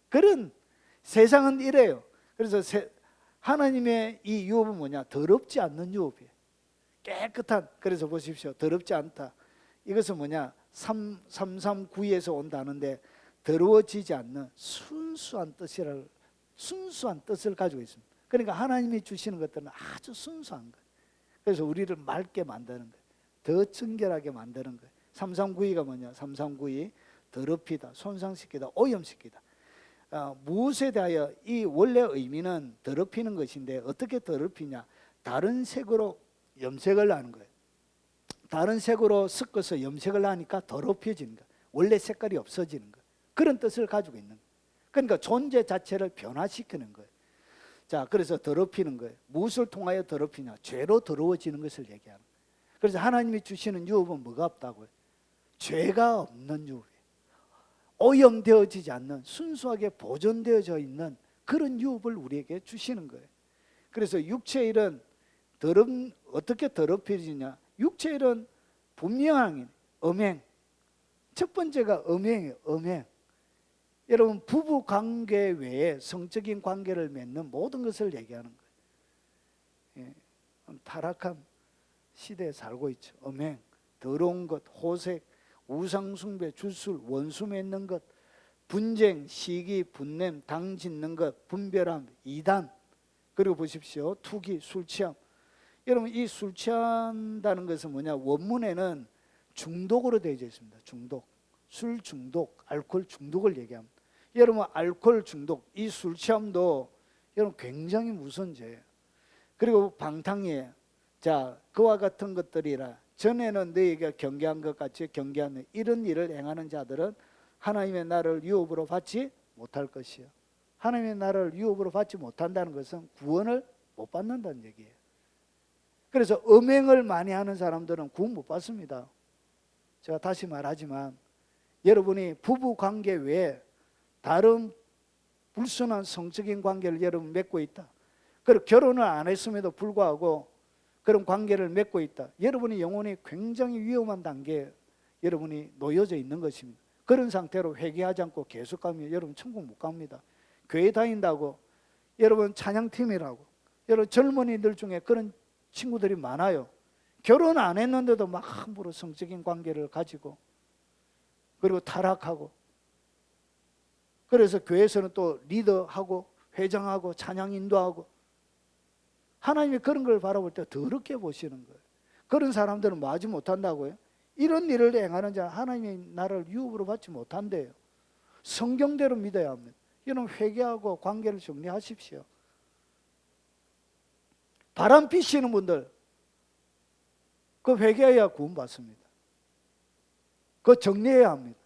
그런 세상은 이래요. 그래서 하나님의 이 유업은 뭐냐? 더럽지 않는 유업이에요. 깨끗한, 그래서 보십시오. 더럽지 않다. 이것은 뭐냐? 339에서 온다는데 더러워지지 않는 순수한 뜻을 가지고 있습니다. 그러니까 하나님이 주시는 것들은 아주 순수한 거예요. 그래서 우리를 맑게 만드는 거예요. 더 청결하게 만드는 거예요. 3392가 뭐냐? 3392 더럽히다, 손상시키다, 오염시키다. 무엇에 대하여, 이 원래 의미는 더럽히는 것인데 어떻게 더럽히냐? 다른 색으로 염색을 하는 거예요. 다른 색으로 섞어서 염색을 하니까 더럽혀지는 거예요. 원래 색깔이 없어지는 거예요. 그런 뜻을 가지고 있는 거예요. 그러니까 존재 자체를 변화시키는 거예요. 자, 그래서 더럽히는 거예요. 무엇을 통하여 더럽히냐? 죄로 더러워지는 것을 얘기하는 거예요. 그래서 하나님이 주시는 유업은 뭐가 없다고요? 죄가 없는 유업이에요. 오염되어지지 않는, 순수하게 보존되어져 있는 그런 유업을 우리에게 주시는 거예요. 그래서 육체의 일은 어떻게 더럽혀지냐? 육체의 일은 분명한 음행. 첫 번째가 음행이에요. 음행. 여러분 부부 관계 외에 성적인 관계를 맺는 모든 것을 얘기하는 거예요. 예, 타락한 시대에 살고 있죠. 음행, 더러운 것, 호색, 우상숭배, 주술, 원수 맺는 것, 분쟁, 시기, 분냄, 당 짓는 것, 분별함, 이단, 그리고 보십시오. 투기, 술 취함. 여러분 이 술 취한다는 것은 뭐냐? 원문에는 중독으로 되어 있습니다. 중독, 술 중독, 알코올 중독을 얘기합니다. 여러분 알코올 중독, 이 술 취함도 여러분 굉장히 무서운 죄예요. 그리고 방탕이에요. 자, 그와 같은 것들이라 전에는 너희가 경계한 것 같이 경계하는 이런 일을 행하는 자들은 하나님의 나라를 유업으로 받지 못할 것이요. 하나님의 나라를 유업으로 받지 못한다는 것은 구원을 못 받는다는 얘기예요. 그래서 음행을 많이 하는 사람들은 구원 못 받습니다. 제가 다시 말하지만 여러분이 부부 관계 외에 다른 불순한 성적인 관계를 여러분 맺고 있다. 그리고 결혼을 안 했음에도 불구하고 그런 관계를 맺고 있다. 여러분의 영혼이 굉장히 위험한 단계에 여러분이 놓여져 있는 것입니다. 그런 상태로 회개하지 않고 계속 가면 여러분 천국 못 갑니다. 교회 다닌다고, 여러분 찬양팀이라고, 여러분 젊은이들 중에 그런 친구들이 많아요. 결혼 안 했는데도 막 함부로 성적인 관계를 가지고, 그리고 타락하고, 그래서 교회에서는 또 리더하고 회장하고 찬양 인도하고, 하나님이 그런 걸 바라볼 때 더럽게 보시는 거예요. 그런 사람들은 뭐 하지 못한다고요? 이런 일을 행하는 자 하나님의 나라를 유업으로 받지 못한대요. 성경대로 믿어야 합니다. 이런 회개하고 관계를 정리하십시오. 바람 피시는 분들, 그 회개해야 구원받습니다. 그거 정리해야 합니다.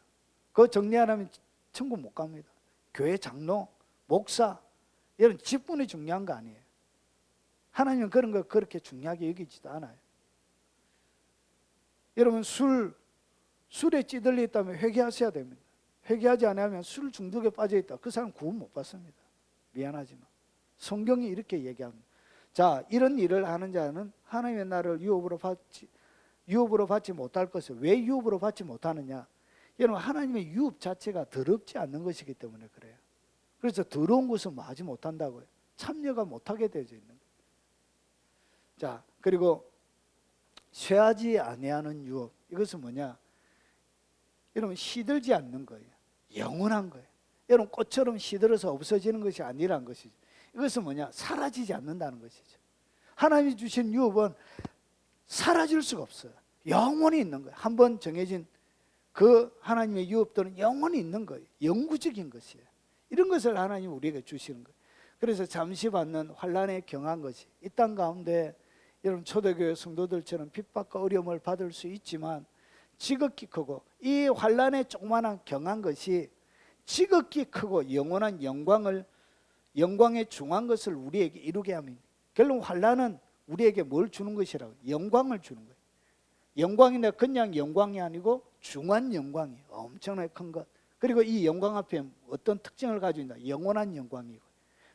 그거 정리 안 하면 천국 못 갑니다. 교회 장로, 목사, 이런 직분이 중요한 거 아니에요. 하나님은 그런 거 그렇게 중요하게 여기지도 않아요. 여러분 술에 찌들려 있다면 회개하셔야 됩니다. 회개하지 않으면 술 중독에 빠져 있다. 그 사람 구원 못 받습니다. 미안하지만 성경이 이렇게 얘기합니다. 자, 이런 일을 하는 자는 하나님의 나라를 유업으로 받지 못할 것을. 왜 유업으로 받지 못하느냐? 여러분, 하나님의 유업 자체가 더럽지 않는 것이기 때문에 그래요. 그래서 더러운 것은 뭐 하지 못한다고요. 참여가 못하게 되어져 있는 거예요. 자, 그리고 쇠하지 아니하는 유업, 이것은 뭐냐? 여러분, 시들지 않는 거예요. 영원한 거예요. 여러분, 꽃처럼 시들어서 없어지는 것이 아니란 것이죠. 이것은 뭐냐? 사라지지 않는다는 것이죠. 하나님이 주신 유업은 사라질 수가 없어요. 영원히 있는 거예요. 한번 정해진 그 하나님의 유업들은 영원히 있는 거예요. 영구적인 것이에요. 이런 것을 하나님이 우리에게 주시는 거예요. 그래서 잠시 받는 환난에 경한 것이 이 땅 가운데 여러분 초대교회 성도들처럼 핍박과 어려움을 받을 수 있지만 지극히 크고 이 환난에 조그마한 경한 것이 지극히 크고 영원한 영광의 중한 것을 우리에게 이루게 합니다. 결국 환난은 우리에게 뭘 주는 것이라고? 영광을 주는 거예요. 영광인데 그냥 영광이 아니고 중한 영광이에요. 엄청나게 큰 것. 그리고 이 영광 앞에 어떤 특징을 가지고 있나? 영원한 영광이고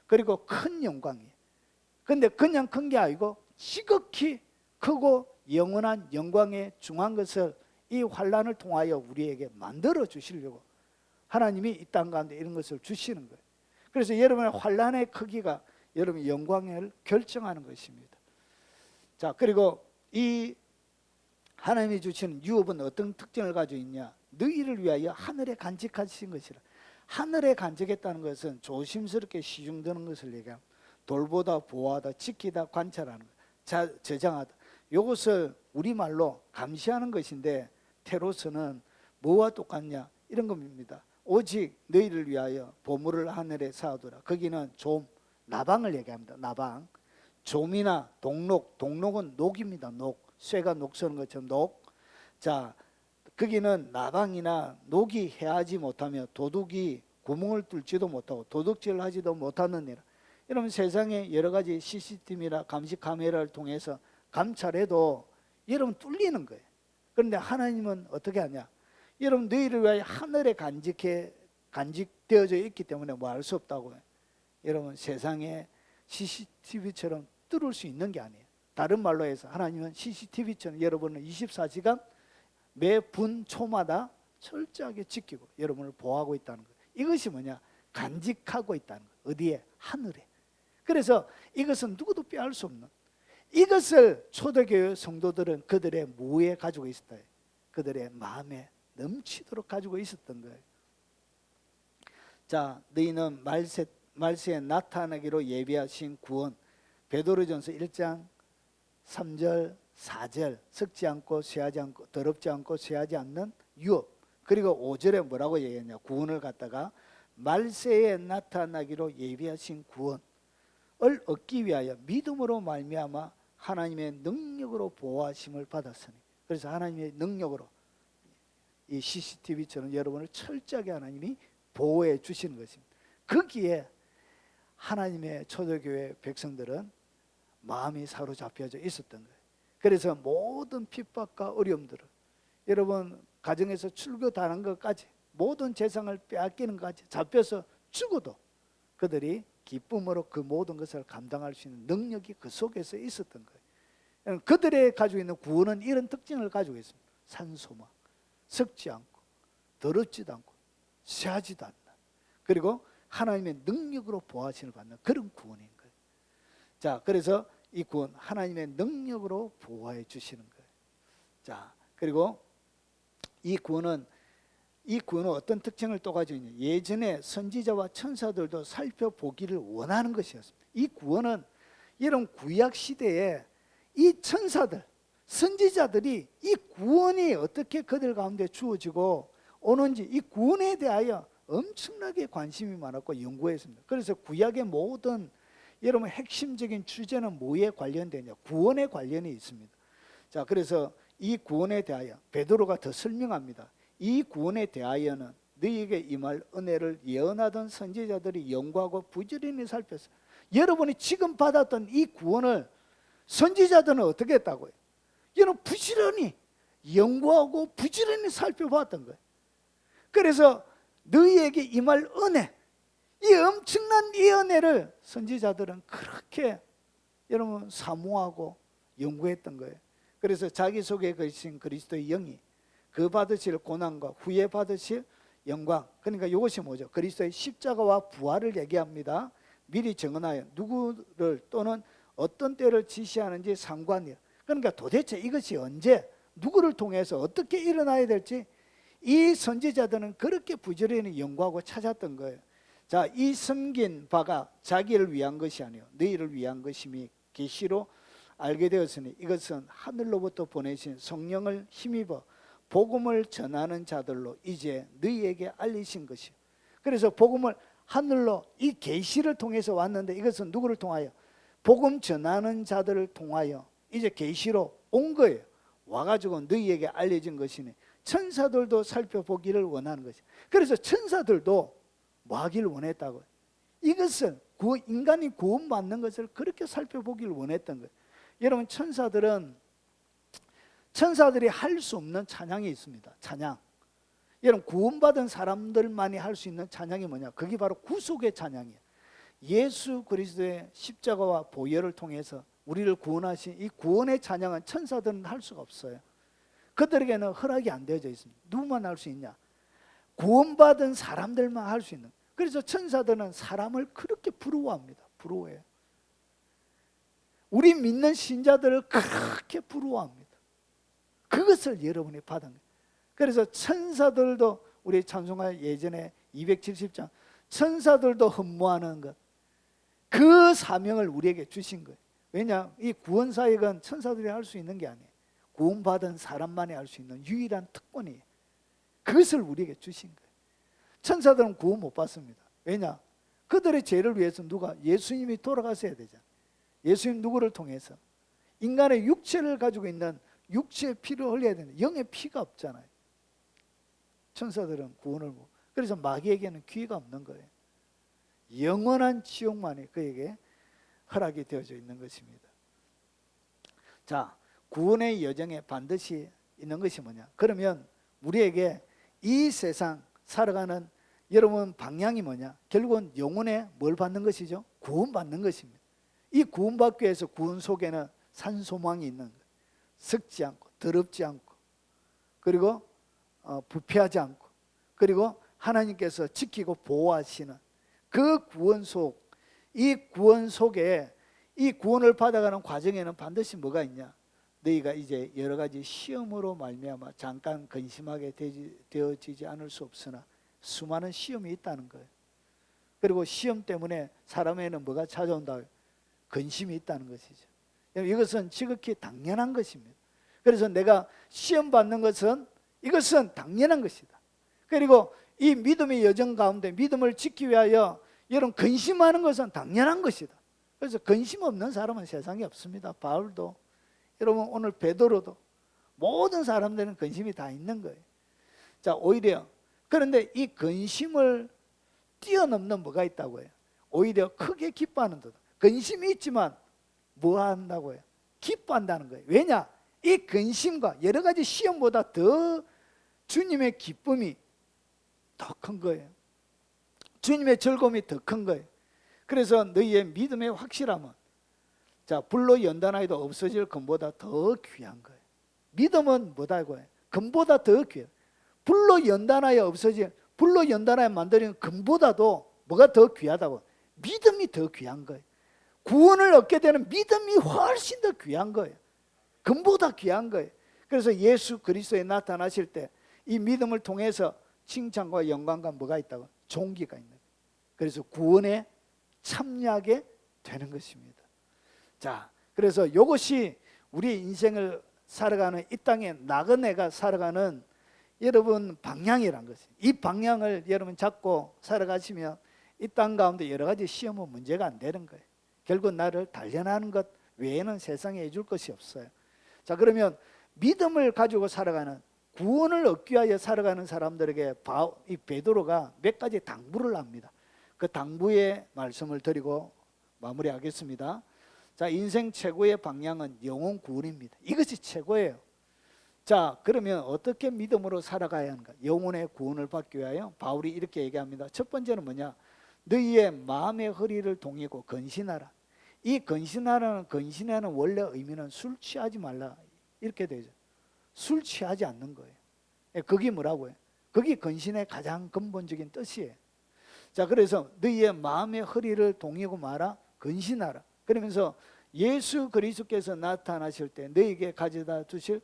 그리고 큰 영광이에요. 근데 그냥 큰 게 아니고 지극히 크고 영원한 영광에 중한 것을 이 환난을 통하여 우리에게 만들어 주시려고 하나님이 이 땅 가운데 이런 것을 주시는 거예요. 그래서 여러분의 환난의 크기가 여러분의 영광을 결정하는 것입니다. 자, 그리고 이 하나님이 주시는 유업은 어떤 특징을 가지고 있냐? 너희를 위하여 하늘에 간직하신 것이라. 하늘에 간직했다는 것은 조심스럽게 시중드는 것을 얘기합니다. 돌보다, 보호하다, 지키다, 관찰하는 것, 저장하다. 이것을 우리말로 감시하는 것인데 테로스는 뭐와 똑같냐? 이런 겁니다. 오직 너희를 위하여 보물을 하늘에 쌓아두라. 거기는 좀, 나방을 얘기합니다. 나방. 좀이나 동록, 동록은 녹입니다. 녹. 쇠가 녹 서는 것처럼 녹. 자, 거기는 나방이나 녹이 해하지 못하며 도둑이 구멍을 뚫지도 못하고 도둑질을 하지도 못하는 일. 여러분 세상에 여러 가지 CCTV나 감시 카메라를 통해서 감찰해도 여러분 뚫리는 거예요. 그런데 하나님은 어떻게 하냐? 여러분 너희를 위하여 하늘에 간직되어져 있기 때문에 뭐 할 수 없다고요. 여러분 세상에 CCTV처럼 뚫을 수 있는 게 아니에요. 다른 말로 해서 하나님은 CCTV처럼 여러분을 24시간 매 분 초마다 철저하게 지키고 여러분을 보호하고 있다는 거예요. 이것이 뭐냐? 간직하고 있다는 거예요. 어디에? 하늘에. 그래서 이것은 누구도 빼앗을 수 없는, 이것을 초대교회 성도들은 그들의 무에 가지고 있었다. 그들의 마음에 넘치도록 가지고 있었던 거예요. 자, 너희는 말세에 나타나기로 예비하신 구원. 베드로전서 1장 3절 4절 썩지 않고 쇠하지 않고 더럽지 않고 쇠하지 않는 유업. 그리고 5절에 뭐라고 얘기했냐? 구원을 갖다가 말세에 나타나기로 예비하신 구원을 얻기 위하여 믿음으로 말미암아 하나님의 능력으로 보호하심을 받았으니. 그래서 하나님의 능력으로 이 CCTV처럼 여러분을 철저하게 하나님이 보호해 주시는 것입니다. 거기에 하나님의 초대교회 백성들은 마음이 사로잡혀져 있었던 거예요. 그래서 모든 핍박과 어려움들을 여러분 가정에서 출교당한 것까지 모든 재산을 빼앗기는 것까지 잡혀서 죽어도 그들이 기쁨으로 그 모든 것을 감당할 수 있는 능력이 그 속에서 있었던 거예요. 그들의 가지고 있는 구원은 이런 특징을 가지고 있습니다. 산소망, 썩지 않고 더럽지도 않고 쇠하지도 않는, 그리고 하나님의 능력으로 보호하심을 받는 그런 구원인 거예요. 자, 그래서 이 구원 하나님의 능력으로 보호해 주시는 거예요. 자, 그리고 이 구원은 어떤 특징을 또 가지고 있냐? 예전에 선지자와 천사들도 살펴보기를 원하는 것이었습니다. 이 구원은 이런 구약 시대에 이 천사들, 선지자들이 이 구원이 어떻게 그들 가운데 주어지고 오는지 이 구원에 대하여 엄청나게 관심이 많았고 연구했습니다. 그래서 구약의 모든 여러분 핵심적인 주제는 뭐에 관련되냐? 구원에 관련이 있습니다. 자, 그래서 이 구원에 대하여 베드로가 더 설명합니다. 이 구원에 대하여는 너희에게 임할 은혜를 예언하던 선지자들이 연구하고 부지런히 살폈어. 여러분이 지금 받았던 이 구원을 선지자들은 어떻게 했다고요? 여러분 부지런히 연구하고 부지런히 살펴봤던 거예요. 그래서 너희에게 임할 은혜, 이 엄청난 이 은혜를 선지자들은 그렇게 여러분 사모하고 연구했던 거예요. 그래서 자기 속에 계신 그리스도의 영이 그 받으실 고난과 후에 받으실 영광, 그러니까 이것이 뭐죠? 그리스도의 십자가와 부활을 얘기합니다. 미리 정언하여 누구를 또는 어떤 때를 지시하는지 상관이요. 그러니까 도대체 이것이 언제 누구를 통해서 어떻게 일어나야 될지 이 선지자들은 그렇게 부지런히 연구하고 찾았던 거예요. 자, 이 섬긴 바가 자기를 위한 것이 아니요 너희를 위한 것임이 계시로 알게 되었으니 이것은 하늘로부터 보내신 성령을 힘입어 복음을 전하는 자들로 이제 너희에게 알리신 것이요. 그래서 복음을 하늘로 이 계시를 통해서 왔는데 이것은 누구를 통하여? 복음 전하는 자들을 통하여 이제 계시로 온 거예요. 와가지고 너희에게 알려진 것이니 천사들도 살펴보기를 원하는 것이. 그래서 천사들도 뭐 하기를 원했다고요? 이것은 인간이 구원받는 것을 그렇게 살펴보기를 원했던 거예요. 여러분 천사들이 할 수 없는 찬양이 있습니다. 찬양. 여러분 구원받은 사람들만이 할 수 있는 찬양이 뭐냐? 그게 바로 구속의 찬양이에요. 예수 그리스도의 십자가와 보혈을 통해서 우리를 구원하신 이 구원의 찬양은 천사들은 할 수가 없어요. 그들에게는 허락이 안 되어져 있습니다. 누구만 할 수 있냐? 구원받은 사람들만 할 수 있는. 그래서 천사들은 사람을 그렇게 부러워합니다. 부러워해요. 우리 믿는 신자들을 그렇게 부러워합니다. 그것을 여러분이 받은 거예요. 그래서 천사들도 우리 찬송가 예전에 270장 천사들도 흠모하는 것, 그 사명을 우리에게 주신 거예요. 왜냐? 이 구원 사역은 천사들이 할 수 있는 게 아니에요. 구원받은 사람만이 할 수 있는 유일한 특권이에요. 그것을 우리에게 주신 거예요. 천사들은 구원 못 받습니다. 왜냐? 그들의 죄를 위해서 누가? 예수님이 돌아가셔야 되잖아요. 예수님 누구를 통해서? 인간의 육체를 가지고 있는 육체의 피를 흘려야 되는데 영의 피가 없잖아요. 천사들은 구원을 못. 그래서 마귀에게는 기회가 없는 거예요. 영원한 지옥만이 그에게 허락이 되어져 있는 것입니다. 자, 구원의 여정에 반드시 있는 것이 뭐냐? 그러면 우리에게 이 세상 살아가는 여러분 방향이 뭐냐? 결국은 영혼에 뭘 받는 것이죠? 구원받는 것입니다. 이 구원받기 위해서 구원 속에는 산소망이 있는 거예요. 썩지 않고 더럽지 않고 그리고 부패하지 않고 그리고 하나님께서 지키고 보호하시는 그 구원 속, 이 구원 속에 이 구원을 받아가는 과정에는 반드시 뭐가 있냐? 너희가 이제 여러 가지 시험으로 말미암아 잠깐 근심하게 되어지지 않을 수 없으나 수많은 시험이 있다는 거예요. 그리고 시험 때문에 사람에는 뭐가 찾아온다? 근심이 있다는 것이죠. 이것은 지극히 당연한 것입니다. 그래서 내가 시험 받는 것은 이것은 당연한 것이다. 그리고 이 믿음의 여정 가운데 믿음을 지키기 위하여 여러분 근심하는 것은 당연한 것이다. 그래서 근심 없는 사람은 세상에 없습니다. 바울도 여러분 오늘 베드로도 모든 사람들은 근심이 다 있는 거예요. 자, 오히려 그런데 이 근심을 뛰어넘는 뭐가 있다고 해요? 오히려 크게 기뻐하는 것. 근심이 있지만 뭐 한다고 해요? 기뻐한다는 거예요. 왜냐? 이 근심과 여러 가지 시험보다 더 주님의 기쁨이 더 큰 거예요. 주님의 즐거움이 더 큰 거예요. 그래서 너희의 믿음의 확실함은 자, 불로 연단하여도 없어질 금보다 더 귀한 거예요. 믿음은 뭐다고 해요? 금보다 더 귀해요. 불로 연단하여 없어질, 불로 연단하여 만드는 금보다도 뭐가 더 귀하다고? 믿음이 더 귀한 거예요. 구원을 얻게 되는 믿음이 훨씬 더 귀한 거예요. 금보다 귀한 거예요. 그래서 예수 그리스도에 나타나실 때 이 믿음을 통해서 칭찬과 영광과 뭐가 있다고? 존귀가 있는 거예요. 그래서 구원에 참여하게 되는 것입니다. 자, 그래서 이것이 우리 인생을 살아가는 이 땅에 나그네가 살아가는 여러분 방향이란 것이에요. 이 방향을 여러분 잡고 살아가시면 이 땅 가운데 여러 가지 시험은 문제가 안 되는 거예요. 결국 나를 단련하는 것 외에는 세상에 해줄 것이 없어요. 자, 그러면 믿음을 가지고 살아가는 구원을 얻기 위하여 살아가는 사람들에게 이 베드로가 몇 가지 당부를 합니다. 그 당부의 말씀을 드리고 마무리하겠습니다. 자, 인생 최고의 방향은 영혼 구원입니다. 이것이 최고예요. 자, 그러면 어떻게 믿음으로 살아가야 하는가? 영혼의 구원을 받기 위하여 바울이 이렇게 얘기합니다. 첫 번째는 뭐냐? 너희의 마음의 허리를 동이고 건신하라. 이 건신하는 원래 의미는 술 취하지 말라 이렇게 되죠. 술 취하지 않는 거예요. 그게 뭐라고요? 그게 건신의 가장 근본적인 뜻이에요. 자, 그래서 너희의 마음의 허리를 동이고 마라, 건신하라. 그러면서 예수 그리스도께서 나타나실 때 너희에게 가져다 주실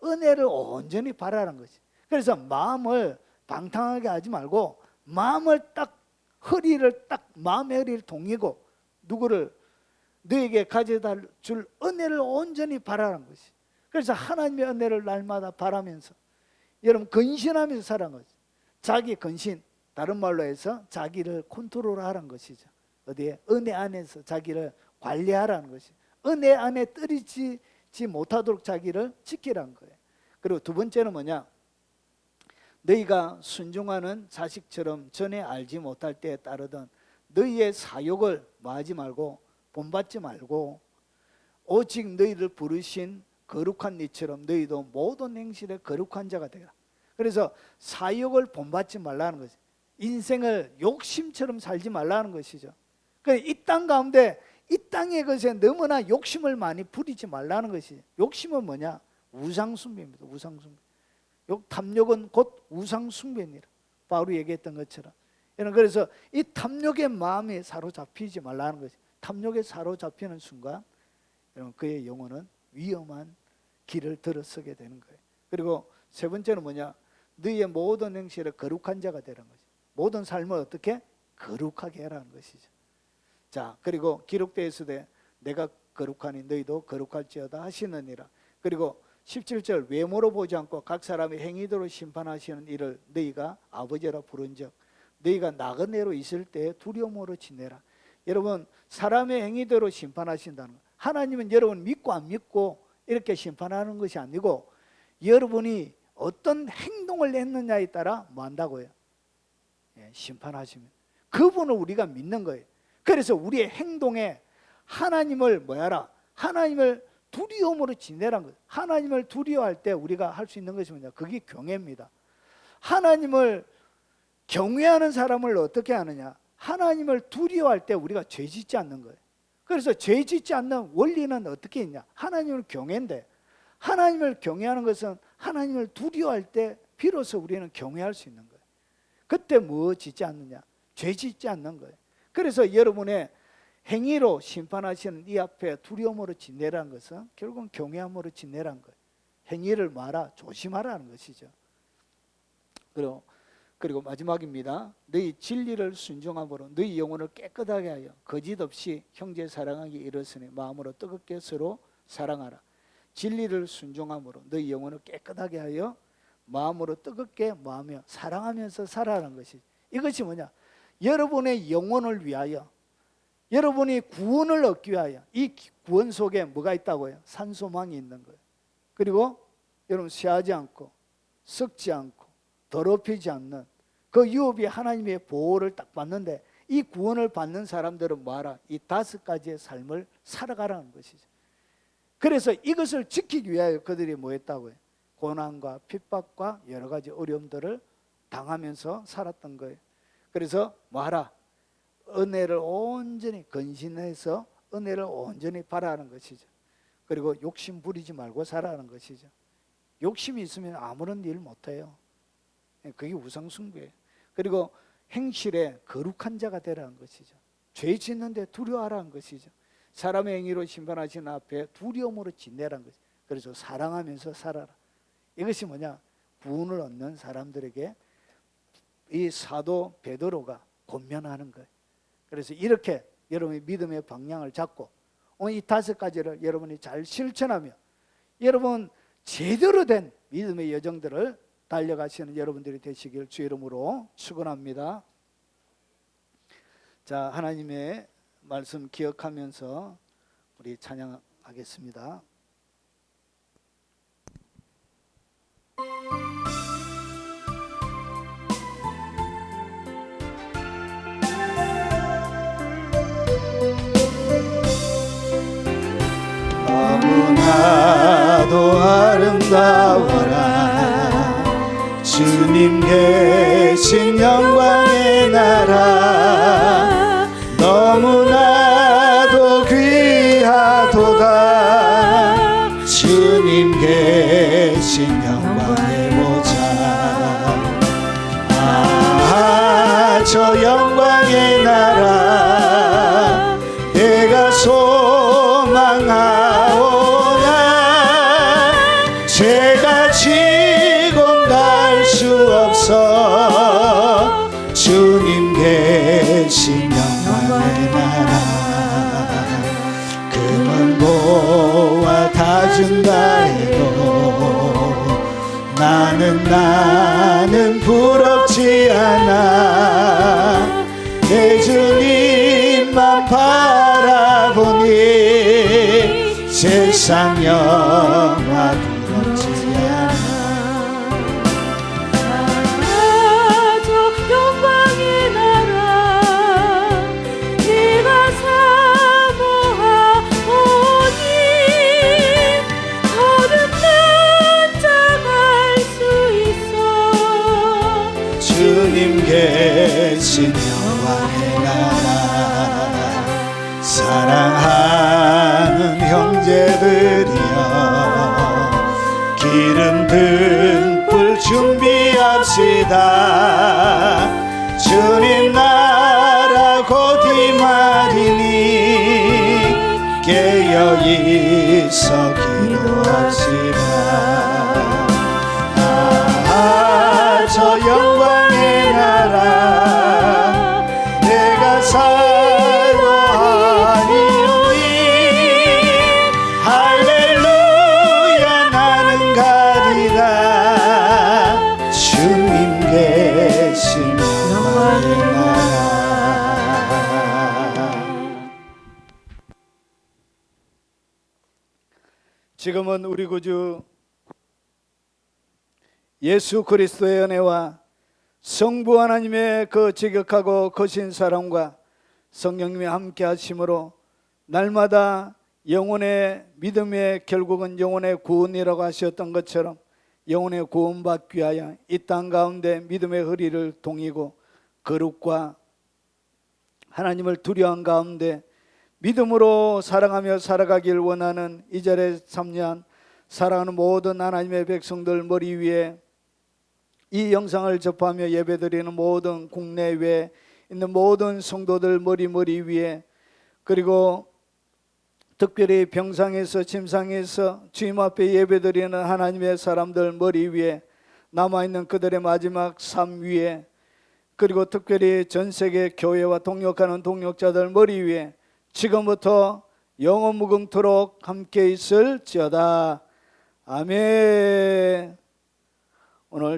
은혜를 온전히 바라는 거지. 그래서 마음을 방탕하게 하지 말고 마음의 허리를 동이고 누구를 너에게 가져다 줄 은혜를 온전히 바라는 것이. 그래서 하나님의 은혜를 날마다 바라면서 여러분 건신하면서 살아가는 거죠. 자기 건신, 다른 말로 해서 자기를 컨트롤하라는 것이죠. 어디에? 은혜 안에서 자기를 관리하라는 것이. 은혜 안에 떨어지지 못하도록 자기를 지키라는 거예요. 그리고 두 번째는 뭐냐? 너희가 순종하는 자식처럼 전에 알지 못할 때에 따르던 너희의 사욕을 뭐하지 말고 본받지 말고 오직 너희를 부르신 거룩한 이처럼 너희도 모든 행실에 거룩한 자가 되라. 그래서 사욕을 본받지 말라는 거지. 인생을 욕심처럼 살지 말라는 것이죠. 이 땅 가운데 이 땅의 것에 너무나 욕심을 많이 부리지 말라는 것이죠. 욕심은 뭐냐? 우상숭배입니다. 우상숭배. 탐욕은 곧 우상숭배니라. 바울이 얘기했던 것처럼. 그래서 이 탐욕의 마음에 사로잡히지 말라는 것이. 탐욕에 사로잡히는 순간 여러분 그의 영혼은 위험한 길을 들어서게 되는 거예요. 그리고 세 번째는 뭐냐? 너희의 모든 행실에 거룩한 자가 되라는 거지. 모든 삶을 어떻게? 거룩하게 해라는 것이죠. 자, 그리고 기록되어 있으되 내가 거룩하니 너희도 거룩할지어다 하시느니라. 그리고 17절 외모로 보지 않고 각 사람의 행위대로 심판하시는 이를 너희가 아버지라 부른즉 너희가 나그네로 있을 때 두려움으로 지내라. 여러분 사람의 행위대로 심판하신다는 거. 하나님은 여러분 믿고 안 믿고 이렇게 심판하는 것이 아니고 여러분이 어떤 행동을 했느냐에 따라 뭐 한다고요? 심판하시면 그분을 우리가 믿는 거예요. 그래서 우리의 행동에 하나님을 뭐야라? 하나님을 두려움으로 지내라는 거예요. 하나님을 두려워할 때 우리가 할 수 있는 것이 뭐냐? 그게 경외입니다. 하나님을 경외하는 사람을 어떻게 하느냐? 하나님을 두려워할 때 우리가 죄 짓지 않는 거예요. 그래서 죄 짓지 않는 원리는 어떻게 있냐? 하나님을 경외인데 하나님을 경외하는 것은 하나님을 두려워할 때 비로소 우리는 경외할 수 있는 거예요. 그때 뭐 짓지 않느냐? 죄 짓지 않는 거예요. 그래서 여러분의 행위로 심판하시는 이 앞에 두려움으로 지내라는 것은 결국은 경외함으로 지내라는 거예요. 행위를 말아 조심하라는 것이죠. 그리고 마지막입니다. 너희 진리를 순종함으로 너희 영혼을 깨끗하게 하여 거짓 없이 형제 사랑하기 이르으니 마음으로 뜨겁게 서로 사랑하라. 진리를 순종함으로 너희 영혼을 깨끗하게 하여 마음으로 뜨겁게 뭐하며 사랑하면서 살아라는 것이. 이것이 뭐냐? 여러분의 영혼을 위하여 여러분이 구원을 얻기 위하여 이 구원 속에 뭐가 있다고요? 산소망이 있는 거예요. 그리고 여러분 쇠하지 않고 썩지 않고 더럽히지 않는 그 유업이 하나님의 보호를 딱 받는데 이 구원을 받는 사람들은 뭐하라? 이 5가지의 삶을 살아가라는 것이죠. 그래서 이것을 지키기 위하여 그들이 뭐 했다고요? 고난과 핍박과 여러 가지 어려움들을 당하면서 살았던 거예요. 그래서 뭐하라? 은혜를 온전히 건신해서 은혜를 온전히 바라는 것이죠. 그리고 욕심 부리지 말고 살아가는 것이죠. 욕심이 있으면 아무런 일 못해요. 그게 우상숭배예요. 그리고 행실에 거룩한 자가 되라는 것이죠. 죄 짓는데 두려워하라는 것이죠. 사람의 행위로 심판하시는 앞에 두려움으로 지내라는 것이죠. 그래서 사랑하면서 살아라. 이것이 뭐냐? 구원을 얻는 사람들에게 이 사도 베드로가 권면하는 거예요. 그래서 이렇게 여러분이 믿음의 방향을 잡고 이 5가지를 여러분이 잘 실천하며 여러분 제대로 된 믿음의 여정들을 달려가시는 여러분들이 되시길 주 이름으로 축원합니다. 자, 하나님의 말씀 기억하면서 우리 찬양하겠습니다. 너무나도 아름다워라 주님 계신 영광의 나라 금은 보화 다 준다 해도 나는 부럽지 않아. 내 주님만 바라보니 세상 영화 부럽지 않아. 저 영광의 나라 네가 사모하오니 거듭난 자갈 수 있어. 주님 계신 영광의 나라 사랑하는 형제들이여 기름 등불 준비합시다. 주님 나라 곧 임하리니 깨어 있어 기도합시다. 저 영광의 나라 내가 사모하리오니 할렐루야 나는 가리라. 주님 계신 영광의 나라. 지금은 우리 구주 예수 그리스도의 은혜와 성부 하나님의 그 지극하고 거신 사랑과 성령님의 함께 하심으로 날마다 영혼의 믿음의 결국은 영혼의 구원이라고 하셨던 것처럼 영혼의 구원받기 위하여 이 땅 가운데 믿음의 허리를 동이고 거룩과 하나님을 두려워한 가운데 믿음으로 사랑하며 살아가길 원하는 이 자리에 참여한 사랑하는 모든 하나님의 백성들 머리 위에 이 영상을 접하며 예배드리는 모든 국내외에 있는 모든 성도들 머리 위에 그리고 특별히 병상에서 침상에서 주님 앞에 예배드리는 하나님의 사람들 머리 위에 남아있는 그들의 마지막 삶 위에 그리고 특별히 전 세계 교회와 동역하는 동역자들 머리 위에 지금부터 영원 무궁토록 함께 있을지어다. 아멘.